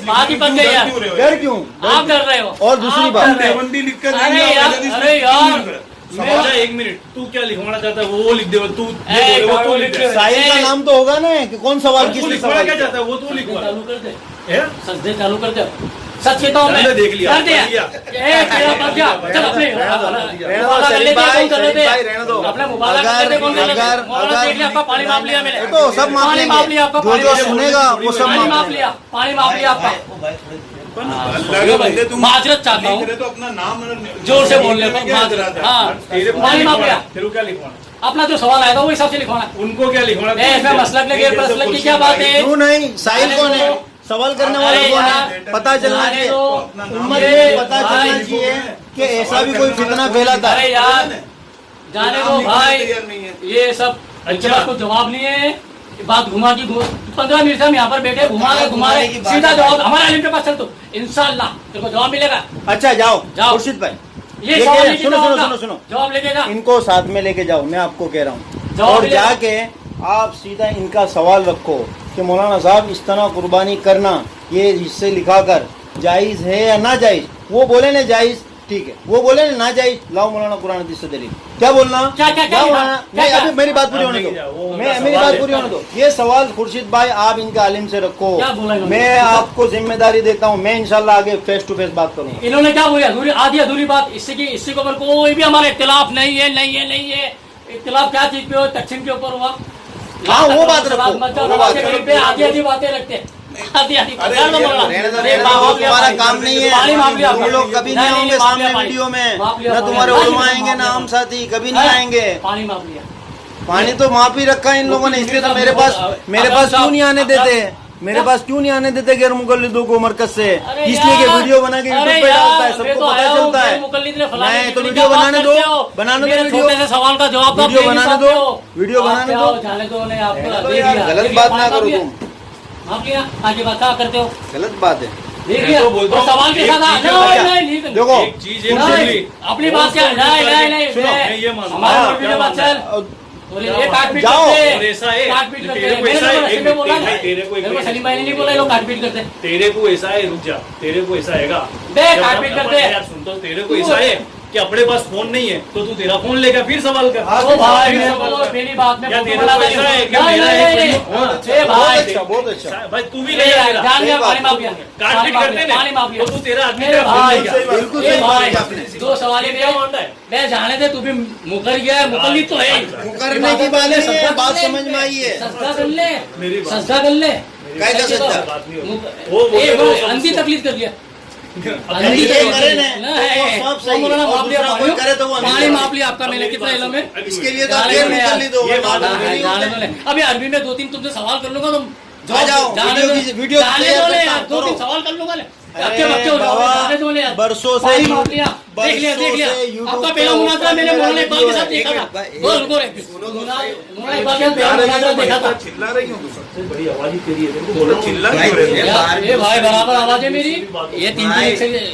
बात ही बन गई यार, डर क्यों? आप डर रहे हो। और दूसरी बात, अरे यार समझा, एक मिनट, तू क्या लिखवाना चाहता है वो लिख दे, तू ए, ये बोले, वो तू वो लिख लिख दे। दे। साहिल का नाम तो होगा ना कि कौन सवाल तू किसने लिखवाना सवाल क्या किया? चाहता है वो तू लिखवा। चालू कर दे, है? सजदे चालू कर दे। सच कहता हूँ मैं, मैंने देख लिया, कर दिया। कर लिया। ए, तेरा बच गया। चल अपने मुबाला कर लेते हैं, कौन कर लेते हैं? अपने मुबाला कर लेते हैं, कौन कर लेते हैं? मुबाला देख लिया, आपका पानी माप लिया मैंने। तो सब माप पानी लेंगे। माप लिया आपका, जो पानी जो माप लिया। सुनेगा वो सब पानी माप माप लेंगे। लिया, पानी माप लिया आपका। अल्लाह के बंदे तुम माजरत चाहता हूँ, लिख रहे तो अपना नाम जोर से बोल ले, क्या माजरत। इतराज़ है? हाँ, तेरे को पानी क्या माप लिया। लिखवाना? तेरे को क्या लिखवाना? अपना जो सवाल आया था वो हिसाब से लिखवाना। उनको क्या लिखवाना? ए, इसमें मसलक लगे, मसलक की क्या बात है? क्यों नहीं? साहिल कौन है? सवाल करने वाला अरे कौन यार, है? पता चलना जाने चाहिए, दो। उम्मत ये को पता भाई, चलना चाहिए कि ऐसा भी कोई फितना फैलाता अरे है। यार, जाने दो भाई, तैयार नहीं है। ये सब अच्छा। को जवाब नहीं है। बात घुमा की 15 मिनट से हम यहाँ पर बैठे घुमा रहे सीधा जवाब हमारे आलिम के पास चल तो इंशाल्लाह तेरे को जवाब मिलेगा। अच्छा जाओ जाओ। खुर्शीद भाई, ये ये सवाल कह रहे हैं, लेके सुनो जाओ सुनो अपना। सुनो सुनो, जवाब लेके जा। इनको साथ में लेके जाओ, मैं आपको कह रहा हूँ। जवाब और मिलेगा। जाके आप सीधा इनका सवाल रखो कि मौलाना साहब इस तरह कुर्बानी करना ये हिस्से लिखा कर जायज है या ना जायज? वो बोले ना जायज, ठीक है। वो बोले ना ना जायज, लाओ मौलाना कुरान हदीस से दलील। क्या बोलना? क्या- क्या- क्या लाओ लिखा? मौलाना, क्या- नहीं क्या? अभी मेरी बात पूरी आप होने लेके जाओ, वो दो, उनका मैं मेरी सवाल बात है। पूरी होने दो। ये सवाल खुर्शीद भाई आप इनका आलिम से रखो, क्या बोला इन्होंने? मैं आपको जिम्मेदारी देता हूँ, मैं इंशाल्लाह आगे फेस टू फेस बात करूंगा। इन्होंने क्या बोला? अधूरी आधी अधूरी बात। इससे के ऊपर कोई भी हमारा इख्तिलाफ नहीं है, नहीं है, नहीं है। इख्तिलाफ क्या चीज पे हो? तकसीम के ऊपर हुआ। हाँ, वो बात रखो, मत जाओ, वो बात नमाज़ के रखो। पे आधी आधी बातें रखते हैं। आधी आधी अरे पकड़ लो ये मौलाना। रहने दो, अरे रहने दो, माप वो लिया, तुम्हारा पानी काम नहीं है। पानी माप लिया, तुम लोग कभी नहीं आएंगे माप लिया, सामने पानी। वीडियो में, माप लिया, ना पानी। तुम्हारे पानी उलमा माप आएंगे ना लिया। हम साथी, कभी नहीं आएंगे। पानी माप लिया। पानी तो माप ही रखा है इन लोगों ने, इसलिए तो मेरे पास क्यों नहीं आने देते? मेरे पास क्यों नहीं आने देते गैर मुकल्लिदों को मरकज से? अरे इसलिए कि यार, वीडियो बना के अरे यूट्यूब पे यार, डालता है, मैं सबको तो पता आया हूँ, चलता है। गैर मुकल्लिद ने फलाने नहीं तो की वीडियो क्या बात बनाने दो, करते हो? बनाने दो मेरे वीडियो, छोटे से सवाल का जवाब तो आप वीडियो दे नहीं बनाने सकते दो, हो। वीडियो आप बनाने क्या दो। हो, जाने दो, उन्हें आपको रहने दो देख यार, लिया, गलत देख बात लिया, ना माप करो लिया। तुम। माप लिया, आगे बात क्या करते हो? गलत बात है। देख मैं लिया, तो बोलता और हूँ, सवाल के एक साथ चीज है, नहीं, अच्छा, नहीं, नहीं, देखो, एक चीज है, नहीं, बोली। अपनी बात क्या? नहीं, सुनो, मैं ये मानता हूँ। हमारा हाँ, वीडियो क्या मत मानता है? चल। बोले ये काट पीट जाओ। करते और ऐसा है, काट पीट करते तेरे को मैंने ऐसा है, तो एक में बोला ना, मिनट, तेरे को एक मेरे को मिनट। सलीम भाई ने नहीं बोला ये लोग काट पीट करते। तेरे को ऐसा है, रुक जा, तेरे को ऐसा हैगा। बे, जब काट हम- पीट अपन करते हैं। यार सुन तो, तेरे को ऐसा है कि अपने पास फोन नहीं है तो तू तेरा फोन लेकर फिर सवाल कर। ओ भाई मेरे को पहली बात में या फोटो तेरे को बनाता ऐसा नहीं है हूँ। कि मेरा नहीं, एक नहीं, वीडियो- हाँ, ए बहुत भाई अच्छा, बहुत अच्छा। भाई तू भी ए नहीं यार, है मेरा। जान गया, सही पानी बात। माप लिया। काट पीट पानी करते ना, पानी माप लिया। तो तू तेरा आदमी मेरे का फोन भाई, ले गया। बिल्कुल ए सही बात भाई, है आपने। दो सवाल ही क्या मानता है? मैं जाने दे, तू भी मुकर गया है, मुकल्लिद तो है ही। मुकरने की बात नहीं है, बात समझ में आई है। सजदा कर ले, मेरी बात- सजदा कर ले। काय का सजदा? बात नहीं होती। वो बोले तो सब अंधी उसको- तकलीफ कर दिया। अगर ये करे ना, तो सब सही है, और दूसरा कोई करे तो वो पानी अंधी माप लिया आपका मैंने कितना इलम है? इसके लिए तो आप जाने गैर दो यार। मुकल्लिद हो, ये वरना बात आप नहीं जाने होते। दो ले। अभी अरबी में 2-3 तुमसे सवाल कर लूंगा, तुम आ जाओ, जाने वीडियो दो, की- वीडियो जाने तैयार दो ले करता यार, हूँ, 2-3 करो। सवाल कर लूंगा ले। अरे अक्के बक्के हो जाओ, बाबा, जाने दो ले यार। बरसों से पानी माप लिया, देख लिया, बरसों देख लिया। से YouTube आपका पे पहला मुनाजरा मैंने मेरा मौलाना इकबाल के साथ वीडियो देखा है। था। एक मिनट, बोल बोल मौलाना इकबाल के साथ पहला मुनाजरा देखा था। चिल्ला रही हूँ तो सबसे बड़ी आवाज ही तेरी है, तेरे को बोल रहा हूँ। चिल्ला भाई, क्यों रहे हो? यार, ये भाई बराबर आवाज है मेरी। ये भाई।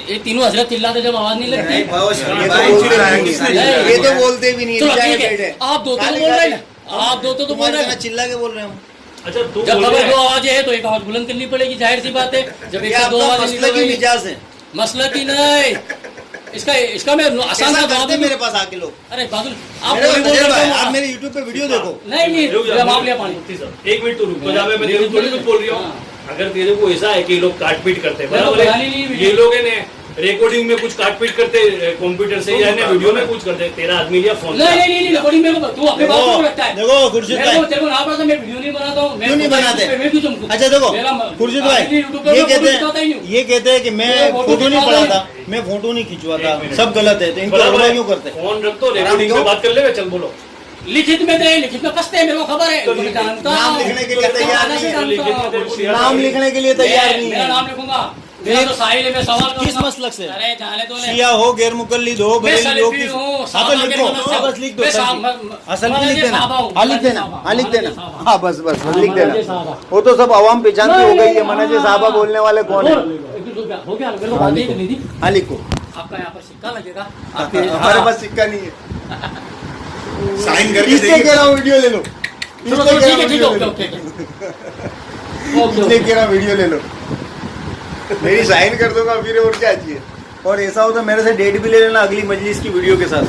ये तीनों हजरत चिल्लाते जब आवाज नहीं लगती। नहीं, बहुत ये भाई, तो बोल रहा है, किसने चिल्ला रहा है? ये तो बोलते भी नहीं, चलो नीचे ठीक बैठे। है, आप दो तो खाली बोल रहे हैं खाली। ना, आप दो तो बोल तुम्हारे रहे तरह हैं। चिल्ला के बोल रहे हैं। अच्छा तू जब बोल खबर रहा दो है। आवाजें है तो एक आवाज बुलंद करनी पड़ेगी, जाहिर सी बात है। जब ये एक से दो आपका आवाजें मसले की मिजाज है। मसला की नहीं, इसका मैं आसान ऐसा सा जवाब करते दूं। मेरे पास आके लोग। अरे बादल आप मेरे बोल नजर रहे भाई, हो। आप मेरे YouTube पे वीडियो देखो। नहीं रुक जा, जब आप लिया पानी। मुफ्ती साहब, एक मिनट तो रुक तो जा, मैं तेरे को मेरी थोड़ी कुछ बोल रही हूँ। हाँ। अगर तेरे को ऐसा है कि लोग काट पीट करते हैं, मेरे को बराबर बनानी नहीं है, वीडियो। ये लोग ने रिकॉर्डिंग में कुछ काट पीट करते कंप्यूटर से या ने वीडियो में कुछ करते, तेरा आदमी लिया फोन नहीं रिकॉर्डिंग मेरे को तू अपने बात को रखता है। देखो खुर्शीद मेरे को भाई, तेरे को ना पड़ता, मैं वीडियो नहीं बनाता हूँ। क्यों नहीं बनाते? मैं क्यों चमकूं? अच्छा देखो मेरा- खुर्शीद अपनी भाई, YouTube पे ये मैं कहते फोटो खिंचवाता ही हैं नहीं। ये कहते हैं कि मैं मैं फोटो फोटो नहीं खिंचवाता पढ़ाता, मैं फोटो नहीं खिंचवाता, एक मिनट। सब गलत है। तो इनको रोना क्यों करते हैं? फोन रख तो रिकॉर्डिंग में बात कर ले, चल बोलो। लिखित में दे, लिखित में फंसते हैं, मेरे को खबर है। तो मैं लिखित- जानता नाम हूँ। लिखने के लिए तैयार नहीं है। जानता लिखित में हूँ। तेरे को दिया नाम लिखने के लिए तैयार नहीं मेरा है। नाम लिखूंगा। मेरा तो साहिल है, मैं सवाल किस करूंगा। मसलक से? अरे जाने दो ले। शिया हो, गैर मुकल्लिद हो, मैं बरेली हो, सलफी किस? हूँ, हाँ साहबा तो के लिख दो, मदद से हाँ हूँ। बस लिख दो मैं सलफी। साहब- हाँ सलफी मौलाना लिख जी देना, साहबा हूँ, हाँ लिख मौलाना देना, जी हाँ लिख साहबा, देना, मौलाना जी हाँ बस बस हाँ, लिख मौलाना जी देना। साहबा। वो तो सब अवाम पहचानती हो गई है, नहीं, मना जी हाँ। साहबा बोलने वाले कौन है। हो गया मेरे को बात नहीं करनी थी। हाँ लिखो, आपका यहाँ पर सिक्का लगेगा हमारे पास सिक्का नहीं है। साइन करके इसलिए देखिए। कह रहा हूँ वीडियो ले लो, चलो इसलिए कह रहा ठीक है हूँ ठीक है वीडियो ले ओके लो, ओके इसलिए कह रहा हूँ वीडियो ले लो। मेरी साइन कर दूंगा फिर और क्या चाहिए। और ऐसा हो तो मेरे से डेट भी ले लेना अगली मजलिस की वीडियो के साथ।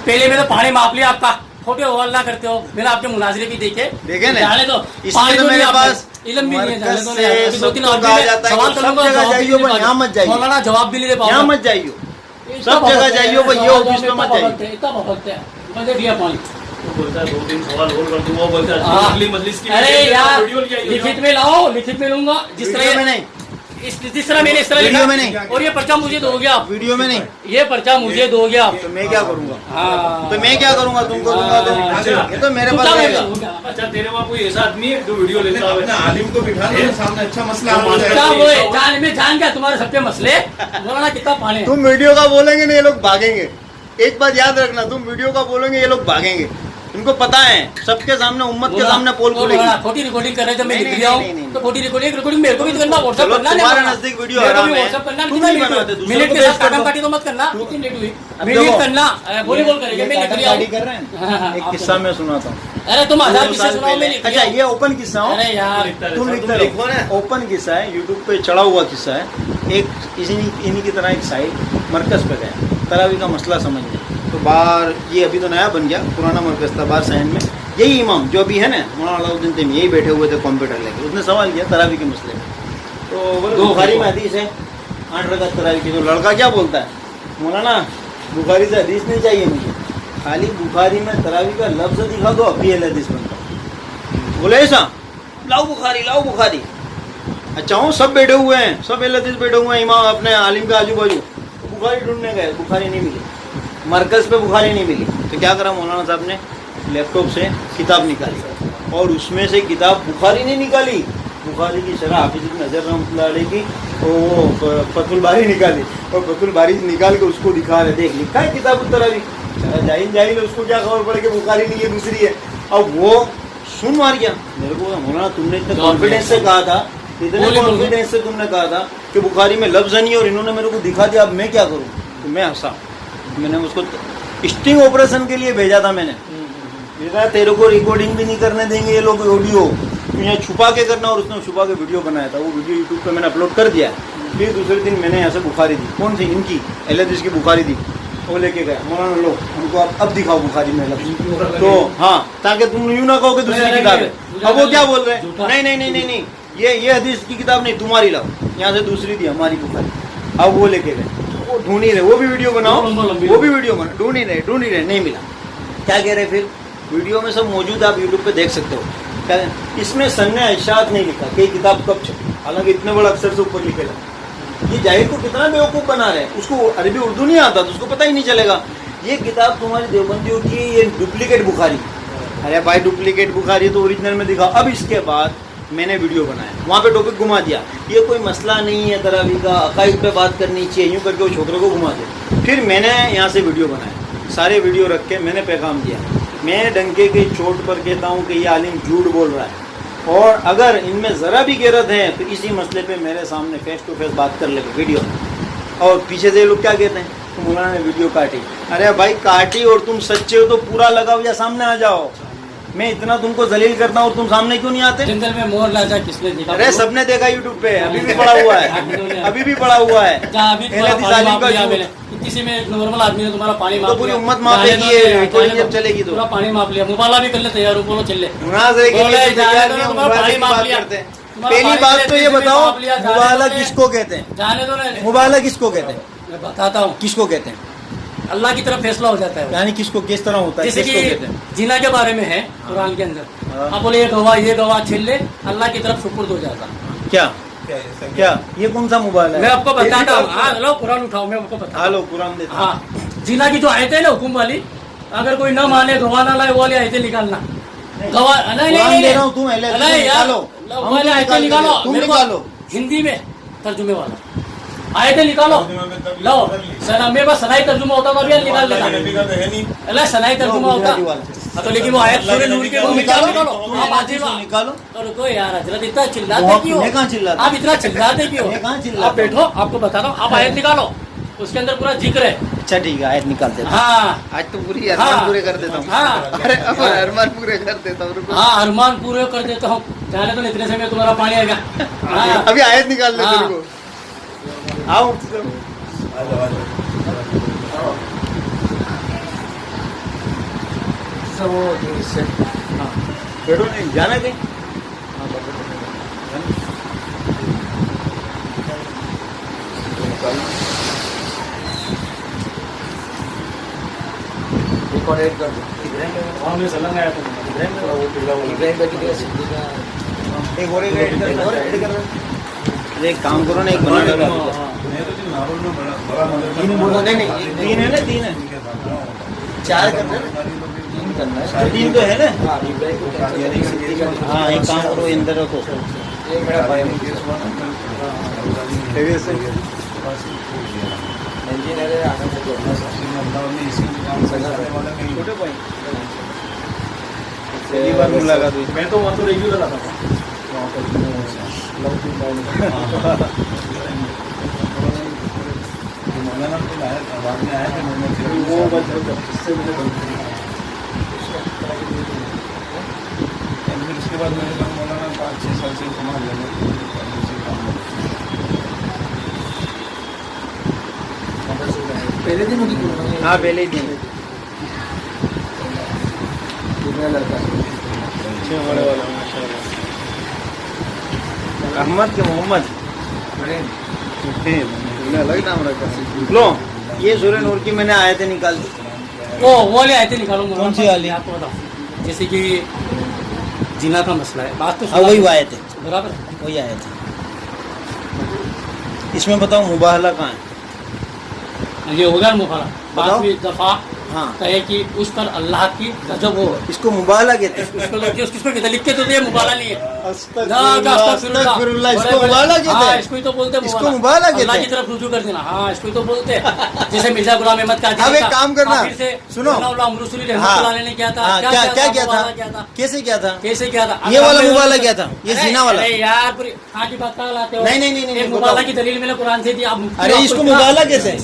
पहले मैंने पानी माप लिया आपका, खोटे हवाल ना करते हो। मैंने आपके मुनाजरे भी देखे ना, जाने दो। इसमें तो मेरे पास इल्म भी नहीं है, जाने दो मरकज ना यार। से दो तीन सब आदमी कहा ने जाता है सवाल कि करूंगा, सब जगह जवाब भी जाइए नहीं दे पर यहाँ मत जाइए। मौलाना जवाब भी नहीं दे यहाँ पाऊंगा। मत जाइए, सब जगह जाइए पर ये ऑफिस में मत जाइए। इतना भगत है, मुझे दिया पानी। वो बोलता है 2-3 सवाल और कर दूं, वो बोलता है हाँ। अगली मजलिस की अरे यार वीडियो लिया लिखित में लाओ, लिखित में लूंगा जिस वीडियो में तरह नहीं, जिस तरह मैंने इस तरह वीडियो लिखा। में नहीं। और ये पर्चा मुझे दोगे आप, वीडियो में नहीं, ये पर्चा मुझे दोगे आप। तो मैं क्या करूंगा? हाँ तो मैं क्या करूंगा? तुमको दूंगा तो ये तो मेरे तू पास क्या रहेगा। बोलेगा? अच्छा तेरे वहाँ कोई ऐसा आदमी है जो वीडियो लेता है? अपने आलिम को बिठा लो सामने, अच्छा मसला हल हो क्या क्या जाएगा। वो है? जान गया तुम्हारे सबके मसले। बोलना कितना पानी है। तुम वीडियो का बोलेंगे ना ये लोग भागेंगे। एक बात याद रखना, तुम वीडियो का बोलेंगे ये लोग भागेंगे। उनको पता है सबके सामने, उम्मत के सामने पोल खुलेगी। खोटी रिकॉर्डिंग कर रहे थे, मैं नहीं, लिख नहीं, लिया नहीं, नहीं, हूँ तो खोटी रिकॉर्डिंग मेरे को भी तो करना, व्हाट्सएप चलो, करना। तुम्हारे नजदीक वीडियो हराम है, व्हाट्सएप करना, तुम नहीं बनाते, दूसरों मिनट को के पेश साथ कर काटम दो। काटी तो मत करना। कितनी लेट हुई, अब मिनट देखो। करना, बोली बोल करेंगे, मैं लिख लिया गाड़ी हूँ। कर रहे हैं। हाँ, एक आप किस्सा मैं सुनाता हूँ। अरे तुम 1000 दो किस्से साल सुनाओ, मैं पहले। लिख अच्छा लिया ये ओपन किस्सा हो, अरे यार तुम लिखते लिखो ना। रहो। ओपन किस्सा है, यूट्यूब पे चढ़ा हुआ किस्सा है। एक इन्हीं की तरह एक साइड मरकज पे गए, तरावी का मसला समझने। तो बाहर ये अभी तो नया बन गया, पुराना मरकज था बाहर साइड में। यही इमाम जो अभी है ना मौलाना अलाउद्दीन तैमी, यही बैठे हुए थे कंप्यूटर लेके। उसने सवाल किया तरावी के मसले में। तो बोले बुखारी में हदीस है 8 रकात तरावी की। तो लड़का क्या बोलता है, मौलाना बुखारी से हदीस नहीं चाहिए मुझे, खाली बुखारी में तरावी का लफ्ज़ दिखा दो, अभी हदीस बनता। बोले ऐसा, लाओ बुखारी, लाओ बुखारी। अच्छा हूँ, सब बैठे हुए हैं, सब हदीस बैठे हुए हैं इमाम अपने आलिम के आजू बाजू। तो बुखारी ढूंढने गए, बुखारी नहीं मिली, मरकज पे बुखारी नहीं मिली। तो क्या करा मौलाना साहब ने, लैपटॉप से किताब निकाली और उसमें से किताब बुखारी नहीं निकाली, बुखारी की शरह हाफिज इब्न हजर रहमतुल्लाह अलैह की वो फतहुल बारी निकाली। और फतहुल बारी निकाल के उसको दिखा रहे, देख लिखा है किताब तरावी। जाहिल जाहिल उसको क्या खबर पड़े कि बुखारी नहीं है, दूसरी है। अब वो सुन मार गया मेरे को, मौलाना तुमने इतने कॉन्फिडेंस से कहा था, इतने कॉन्फिडेंस से तुमने कहा था कि बुखारी में लफ्ज़ नहीं है और इन्होंने मेरे को दिखा दिया, अब मैं क्या करूँ? तो मैं हंसा। मैंने उसको स्टिंग ऑपरेशन के लिए भेजा था। मैंने कहा तेरे को रिकॉर्डिंग भी नहीं करने देंगे ये लोग, ऑडियो तू यहाँ छुपा के करना। और उसने छुपा के वीडियो बनाया था, वो वीडियो यूट्यूब पे मैंने अपलोड कर दिया। फिर दूसरे दिन मैंने यहाँ से बुखारी दी, कौन सी, इनकी अहले हदीस की बुखारी दी। वो लेके गया, मौलाना लो हमको अब दिखाओ बुखारी में लफ्ज़। तो हाँ, ताकि तुम यूँ ना कहो कि दूसरी किताब है। अब वो क्या बोल रहे हैं, नहीं नहीं नहीं नहीं नहीं, ये हदीस की किताब नहीं, तुम्हारी लाओ, यहाँ से दूसरी दी हमारी बुखारी। अब वो लेके गए, वो ढूंढ ही रहे, वो भी वीडियो बनाओ, वो भी वीडियो बनाओ, ढूंढ ही रहे, नहीं मिला। क्या कह रहे फिर, वीडियो में सब मौजूद, आप यूट्यूब पे देख सकते हो। क्या इसमें सन्ने इशात नहीं लिखा कि किताब कब छपी, हालांकि इतने बड़े अक्षर से ऊपर लिखेगा। ये जाहिर को कितना बेवकूफ़ बना रहे हैं, उसको अरबी उर्दू नहीं आता तो उसको पता ही नहीं चलेगा। ये किताब तुम्हारी देवबंदियों की, ये डुप्लीकेट बुखारी। अरे भाई डुप्लीकेट बुखारी तो ओरिजिनल में दिखा। अब इसके बाद मैंने वीडियो बनाया, वहाँ पे टॉपिक घुमा दिया, ये कोई मसला नहीं है तरावी का, अकाइद पे बात करनी चाहिए, यूँ करके वो छोकरे को घुमा दिया। फिर मैंने यहाँ से वीडियो बनाया, सारे वीडियो रख के मैंने पैगाम दिया, मैं डंके के चोट पर कहता हूँ कि ये आलिम झूठ बोल रहा है, और अगर इनमें ज़रा भी गिरत है तो इसी मसले पे मेरे सामने फेस टू फेस बात कर ले वीडियो। और पीछे से लोग क्या कहते हैं, तो मौलाना ने वीडियो काटी। अरे भाई काटी और तुम सच्चे हो तो पूरा लगाओ या सामने आ जाओ। मैं इतना तुमको जलील करता हूँ और तुम सामने क्यों नहीं आते? जंगल में मोर लाजा किसने देखा? अरे सबने देखा यूट्यूब पे, अभी भी पड़ा हुआ है, अभी भी पड़ा हुआ है। किसी में नॉर्मल आदमी ने तुम्हारा पानी माप तो पूरी लिया, उम्मत माप लेगी, ये रिकॉर्डिंग जब चलेगी तो पूरा पानी माप लिया, मुबाला भी कर ले, तैयार हो, बोलो चल ले। मुनाज़रे के लिए तैयार नहीं, मुबाला की बात करते हैं। पहली बात तो ये बताओ, मुबाला किसको कहते हैं? जाने दो ना, मुबाला किसको कहते हैं? मैं बताता हूँ किसको कहते हैं? अल्लाह की तरफ फैसला हो जाता है। यानी किसको, किस तरह होता है, जैसे किसको कहते हैं? कि जिना के बारे में है कुरान के अंदर, आप बोले ये गवाह छीन ले, अल्लाह की तरफ सुपुर्द हो जाता। क्या ये कौन सा मोबाइल है? मैं आपको बताता हूँ। हाँ लो कुरान उठाओ, मैं आपको बताता हूँ। हेलो कुरान देता हूँ। हाँ, जिना की जो आयतें हैं ना हुकुम वाली, अगर कोई न माने गवाह ना लाए, वो वाली आयतें निकालना। गवाह नहीं दे रहा हूँ, तुम अहले हदीस निकालो, वो वाली आयतें निकालो, तुम मेरे को निकालो हिंदी में तर्जुमे वाला आयतें निकालो। लो सना, मेरे पास सनाई तर्जुमा होता तो अभी निकाल लेता। अल्लाह सनाई तर्जुमा होता तो, लेकिन वो आयत सूरह नूर के निकालो। आप आजिज़ हो, निकालो। और रुको यार हजरत, इतना चिल्लाते क्यों? मैं कहाँ चिल्लाता? आप इतना चिल्लाते क्यों? मैं कहाँ चिल्लाता? आप बैठो, आपको बता रहा हूँ। आप आयत निकालो, उसके अंदर पूरा जिक्र है। अच्छा ठीक है, आयत निकाल देता हूँ। हाँ आज तो पूरी अरमान पूरे कर देता हूँ। हाँ अरे अब अरमान पूरे कर देता हूँ, रुको। हाँ, अरमान पूरे कर देता हूँ। जाने तो इतने से में तुम्हारा पानी आएगा। हाँ अभी आयत निकाल दे हाँ। तेरे को। आओ हाँ बैठो नहीं जाना है कहीं? वहाँ में सलंग आया था एक और ऐड कर दो, और ऐड कर दो। अरे एक काम करो ना, एक बना लो। नहीं नहीं तीन है ना, तीन है, चार करना है, तीन करना है, तीन तो है ना। हाँ एक काम करो, अंदर रखो। छोटे भाई पहली बार मुलाकात हुई। मैं तो वहाँ तो रेगुलर आता था वो बस उसके बाद मैंने कहा मौलाना 5-6 साल से संभाल लेंगे। पहले दिन होगी। हाँ पहले ही दिन। लड़का बड़े वाला माशाल्लाह। अहमद के मोहम्मद अलग नाम रखा। लो ये सूरह नूर की मैंने आयतें निकाल दी। वो वाले आयतें निकालो। कौन सी वाली? आपको बताओ, जैसे कि जिना का मसला है, बात तो हाँ वही आयत है, बराबर। वही आयत है। इसमें बताओ मुबाहला कहाँ है? ये हो गया मुबाला। बताओ। पांचवी दफा हाँ कहे कि उस पर अल्लाह की गजब हो। इसको मुबाहला कहते हैं। किसको कहते, लिख के तो दे, मुबाला नहीं है। अस्तगफिरुल्लाह, इसको मुबाहला कहते हाँ, हैं। इसको ही तो बोलते हैं इसको मुबाहला कहते अल्लाह की हैं। तरफ रुजू कर देना। हाँ इसको ही तो बोलते हैं। जैसे मिर्जा गुलाम अहमद का अब एक काम करना, सुनो। सुनो ने क्या था, हाँ क्या क्या क्या था, कैसे क्या था, कैसे क्या था? ये वाला मुबाहला क्या था, ये जीना वाला? अरे यार पूरी कहाँ की बात कहाँ लाते हो? नहीं, नहीं, नहीं, नहीं, एक मुबाला की दलील मैंने कुरान से दी। आप अरे इसको मुबाहला कहते हैं।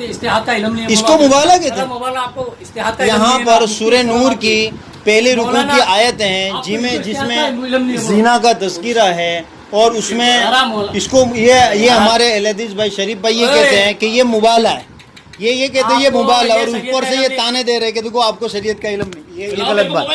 इस्तेहाद का इल्म नहीं है। इसको मुबाहला कहते हैं। मुबाला आपको इस्तेहाद का यहाँ पर सूरह नूर की पहले रुकू की आयतें हैं जिसमें जीना का तस्कीरा है, और उसमें इसको ये हमारे अहलदीस भाई शरीफ भाई ये कहते हैं कि ये मुबाला है, ये कहते हैं ये मुबाला, और ऊपर से ये ताने दे रहे हैं कि देखो आपको शरीयत का इल्म नहीं। ये गलत बात।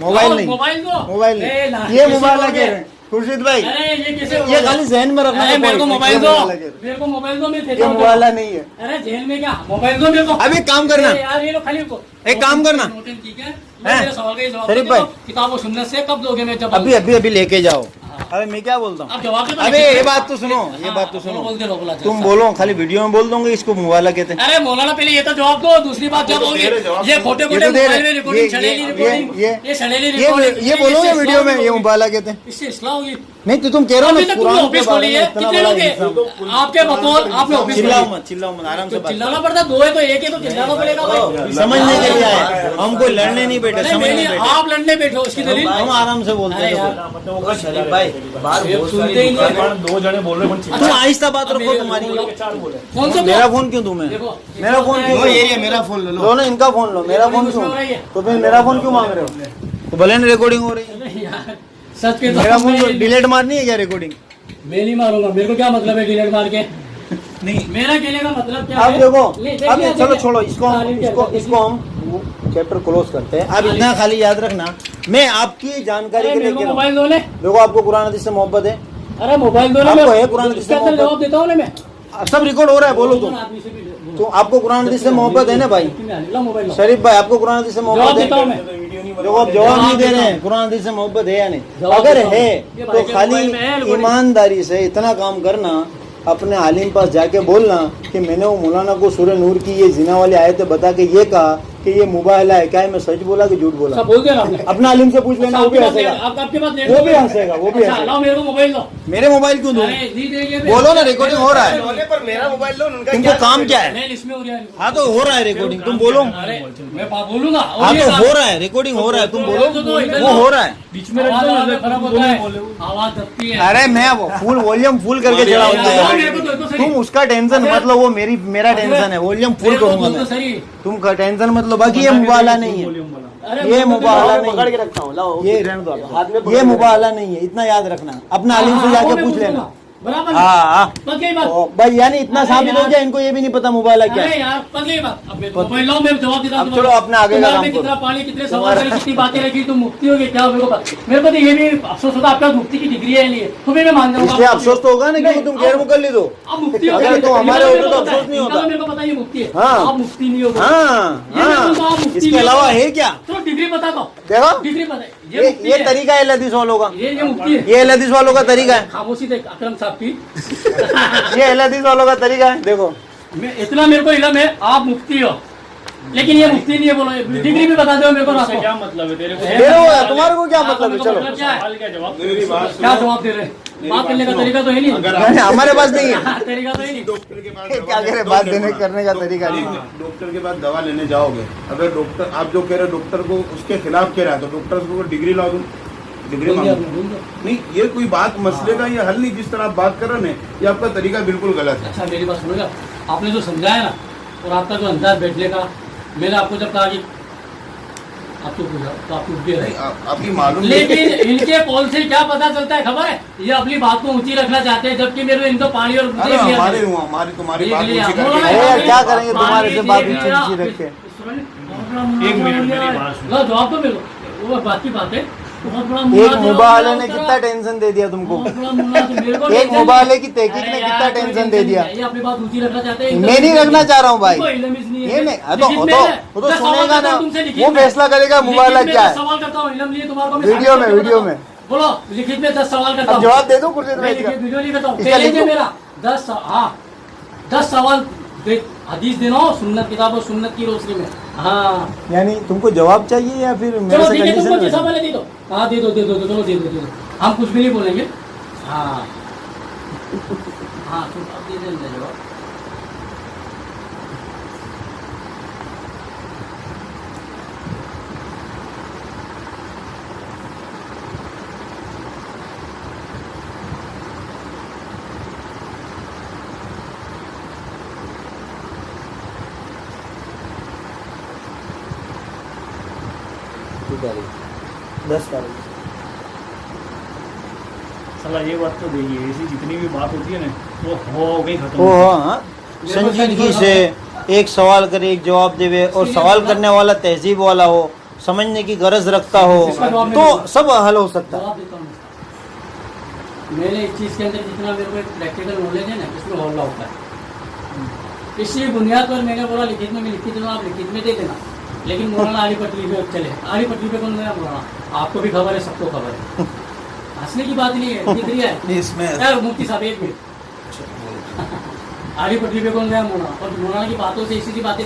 मोबाइल नहीं, मोबाइल नहीं, ये मुबाला कह रहे हैं खुर्शीद भाई। ये खाली जहन में रखना है। मेरे को मोबाइल दो, मेरे को मोबाइल दो, मैं ये मुबाला नहीं है। अरे जेल में क्या मोबाइल दो मेरे को। अब एक काम करना, यार ये लो खाली को एक काम करना, ठीक है, हैं? मेरे सवाल का ही जवाब शरीफ दो। भाई। किताब और सुन्नत से कब दोगे? मैं जब अभी लेके जाओ। अबे मैं क्या बोलता हूँ, आप जवाब दे। अबे ये बात तो सुनो, ये बात तो सुनो। बोलते रहो, बोला तुम बोलो, खाली वीडियो में बोल दूंगे इसको मुबाला कहते हैं। अरे मौलाना पहले ये तो जवाब दो, दूसरी बात जब होगी ये खोटे खोटे मोबाइल में रिकॉर्डिंग छड़ेली रिकॉर्डिंग, ये छड़ेली रिकॉर्डिंग, ये बोलोगे वीडियो में ये मुबाला कहते हैं। इससे इस्लाह होगी। नहीं तो तुम कह रहे हो अभी ना तक तुमने कुरान के ऑफिस बारे खोली में है, इतना कितने बड़ा लोग हैं? इंसान। आपके बकौल आपने ऑफिस चिल्लाओ खोली। मत, आराम से तो बात चिल्लाना पड़ता, दो है तो एक है तो चिल्लाना पड़ेगा भाई। करो। समझने के लिए आए हम, कोई लड़ने नहीं बैठे, नहीं, समझने नहीं, बैठे। आप लड़ने बैठो, उसकी दलील हम आराम से बोलते अरे हैं। यार, शरीफ भाई सुनते ही नहीं है। दो जने बोल रहे हैं, तुम आहिस्ता बात रखो तुम्हारी। चार बोले। फोन तो मेरा फोन क्यों दूं मैं? देखो, मेरा फोन क्यों? मेरा फोन लो ना, इनका फोन लो, मेरा फोन क्यों? तो फिर मेरा फोन क्यों मांग रहे हो? तो भले ना रिकॉर्डिंग हो रही है, अरे यार, सच के मेरा फोन डिलीट मारनी है क्या रिकॉर्डिंग? मैं नहीं मारूंगा, मेरे को क्या मतलब है डिलीट मार के? नहीं, मेरा कहने का मतलब क्या अब है? देखो, देखिए, अब चलो देखिए। छोड़ो इसको, इसको हम चैप्टर क्लोज करते हैं। अब इतना खाली याद रखना, मैं आपकी जानकारी अरे के लिए मेरे को कह रहा हूँ। मोबाइल दो ने। देखो आपको कुरान हदीस से मोहब्बत है, अरे मोबाइल दो ने, आपको मैं है कुरान हदीस से इसके अंदर मोहब्बत? जवाब देता हूँ ना मैं। सब रिकॉर्ड हो रहा है, बोलो तुम। आदमी से भी बोलो। तो आपको कुरान हदीस से मोहब्बत है ना भाई? ला मोबाइल लो। शरीफ भाई आपको कुरान हदीस से जवाब मोहब्बत देता हूँ है? मैं। देखो आप जवाब नहीं दे रहे हैं, कुरान हदीस से मोहब्बत है या नहीं? जवाब अगर देता हूँ। है ये तो भाई के खाली मोबाइल में है रिकॉर्डिंग। ईमानदारी से इतना काम करना, अपने आलिम पास जाके बोलना कि मैंने वो मौलाना को सूरह नूर की ये जिना वाली आयतें बता के ये कहा कि ये मुबाहला है, क्या है मैं सच बोला कि झूठ बोला? सब बोल दिया ना आपने। अपना आलिम से पूछ लेना, वो भी हंसेगा, आपके पास वो भी हंसेगा, वो भी अच्छा, हंसेगा। लाओ मेरे को मोबाइल दो। मेरे मोबाइल क्यों दूं? अरे नहीं देंगे। बोलो ना, रिकॉर्डिंग हो रहा है। पर मेरा मोबाइल लो, उनका तुमको काम क्या है? नहीं, इसमें हो रहा है। हाँ तो हो रहा है रिकॉर्डिंग, तुम बोलो। अरे मैं बोलूंगा। हाँ तो हो रहा है, रिकॉर्डिंग हो रहा है, तुम बोलो। वो हो रहा है। बीच में आवाज खराब होता है, आवाज दबती है। अरे मैं वो फुल वॉल्यूम फुल करके मेरे को चलाऊंगा, तो सही। तुम उसका टेंशन मत लो, वो मेरा टेंशन है, वॉल्यूम फुल मेरे को करूंगा तो मैं, सही। तुम का टेंशन मत लो। बाकी ये मुबाहला नहीं है, अरे ये मुबाहला नहीं पकड़ के है, रखता हूँ, लाओ ये रहने दो हाथ में आप। ये मुबाहला नहीं है, इतना याद रखना। अपना आलिम से जाके पूछ लेना, बराबर हाँ हाँ बस यही बात। भाई यानी इतना अरे साबित हो यार। गया इनको ये भी नहीं पता मोबाइल है क्या अरे है। यार बस यही बात। अब मोबाइल लो, मैं जवाब देता हूँ अब चलो अपने आगे का तुम्हारे काम में कितना करो। पानी, कितने सवाल करे, कितनी बातें रखी, तुम मुफ्ती हो गए क्या? मेरे को तो ये भी अफसोस होता आपका मुफ्ती की डिग्री है नहीं, तुम्हें मैं मान जाऊंगा। इसलिए अफसोस तो होगा ना क्योंकि तुम गैर मुकल्लिद हो। अब मुफ्ती हो अगर गए, तुम हमारे इनका होते तो मेरे को पता है, अफसोस नहीं इनका होता। मेरे को पता है ये मुफ्ती है, हाँ। आप मुफ्ती नहीं हो। हाँ ये मैं बोलता हूँ, आप हाँ मुफ्ती इसके नहीं हो। अलावा है क्या? तो डिग्री बता दो, देखो डिग्री पता है, ये मुफ्ती ये है। तरीका है हदीस वालों का, ये मुफ्ती है। ये हदीस वालों का तरीका है, खामोशी देख अकरम साहब की। ये हदीस वालों का तरीका है। देखो मैं इतना मेरे को इल्म है, आप मुफ्ती हो, लेकिन ये मुफ्ती नहीं है। बोलो डिग्री भी बता दो मेरे को। उससे क्या मतलब है तेरे को? तुम्हारे को क्या मतलब है? चलो क्या है? सवाल क्या जवाब? मेरी बात क्या सुनो। जवाब दे रहे हैं? मेरी बात बात करने का सुनो। तरीका तो है नहीं। अगर नहीं, हमारे पास नहीं है। तरीका तो है नहीं। डॉक्टर के पास क्या कह रहे बात देने करने का तरीका नहीं है। डॉक्टर के पास दवा लेने जाओगे, अगर डॉक्टर आप जो कह रहे हो डॉक्टर को उसके खिलाफ कह रहा है, तो डॉक्टर को डिग्री ला दूं, डिग्री बोल दिया मांगो। आपने, बोल दिया। नहीं, ये कोई बात मसले का ये हल नहीं। जिस तरह आप बात कर रहे हो ना, ये आपका तरीका बिल्कुल गलत है। अच्छा मेरी बात सुनेगा, आपने जो समझाया ना और आपका जो अंदाज बैठने का, मैंने आपको जब कहा कि आप चुप हो जाओ तो आप चुप भी रहे। अभी मालूम लेकिन इनके कॉल से क्या पता चलता है खबर है? ये अपनी बात को ऊंची रखना चाहते हैं, जबकि मेरे इनको पानी और अरे हमारी हमारी तुम्हारी बात ऊंची करके अरे यार, क्या करेंगे तुम्हारे से बात ऊंची रख के? एक मिनट, मेरी बात सुनो। लो जवाब तो मिलो, वो बात की बात है। बहुत बड़ा एक मुन्ना जो मुबाले होता ने है, कितना टेंशन दे दिया तुमको। बहुत बड़ा मुन्ना तो मेरे को एक टेंशन मुबाले नहीं। की तहकीक अरे ने यार, कितना कोई टेंशन दे दिया। नहीं है, ये अपनी बात ऊंची रखना चाहते हैं। मैं नहीं रखना चाह रहा हूँ भाई, कोई इल्म इस नहीं है। ये नहीं लिखित में है। वो तो 10 सवाल सुनेगा करता ना, हूँ तुमसे लिखित वो में। फैसला करेगा मुबाला लिखित में क्या 10 है। सवाल करता हूँ, इल्म लिए तुम्हारे को मैं वीडियो में, साबित करके वीडियो बताऊँ। में। बोलो लिखित में 10 सवाल करता अब हूँ। जवाब दे दो कुर्सी पे मैं बैठ कर। वीडियो नहीं करता हूँ। इसका चैलेंज है लिखो। मेरा 10 सवाल हदीस देना हो, सुन्नत किताब और सुन्नत की रोशनी में। हाँ यानी तुमको जवाब चाहिए या फिर मेरे चलो से ठीक है, तुमको जैसा कंडीशन? पहले दे दो। हाँ दे दो चलो दे दो। हम कुछ भी नहीं बोलेंगे। हाँ हाँ तुम अब दे देना जवाब। साला ये बात तो देखिए, ऐसी जितनी भी बात होती है ना वो हो गई खत्म। ओ हाँ, संजीदगी से एक सवाल करे एक जवाब देवे और सवाल करने वाला तहजीब वाला हो, समझने की गरज रखता हो, तो सब हल हो सकता है। जवाब देता हूँ मैं। मैंने इस चीज़ के अंदर जितना मेरे को प्रैक्टिकल नॉलेज है ना, इसमें हौला होता है। इसी बुनियाद पर मैंने बोला लिखित में मैं लिखित दूँगा, आप लिखित में दे देना। लेकिन मौलाना आली पटरी पे चले, आली पटरी पे कौन गया मौलाना? आपको भी खबर है, सबको खबर है। हंसने की बात नहीं है, दिख रही है इसमें यार। मुफ्ती साहब एक मिनट, आली पटरी पे कौन गया मौलाना? और मौलाना की बातों से इसी बातें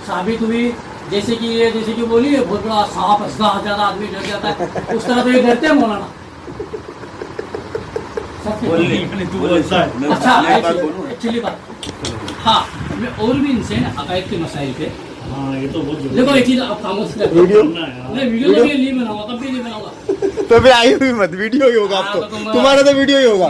साबित हुई, जैसे कि बोली है बहुत बड़ा सांप हंसता ज्यादा आदमी डर जाता है, उस तरह तो ये डरते हैं मौलाना। तू बोलता है। अच्छा मैं एक बात बोलूं? एक्चुअली बात, हाँ मैं और भी इनसे ना अकायद के मसाइल पे, हाँ ये तो बहुत जरूरी देखो है। एक चीज आप खामोश रखो। वीडियो? करना है, हाँ। मैं वीडियो तो नहीं बनाऊंगा, कब भी नहीं बनाऊंगा। तो फिर आई हुई मत, वीडियो ही होगा अब तो। तुम्हारा तो वीडियो ही होगा,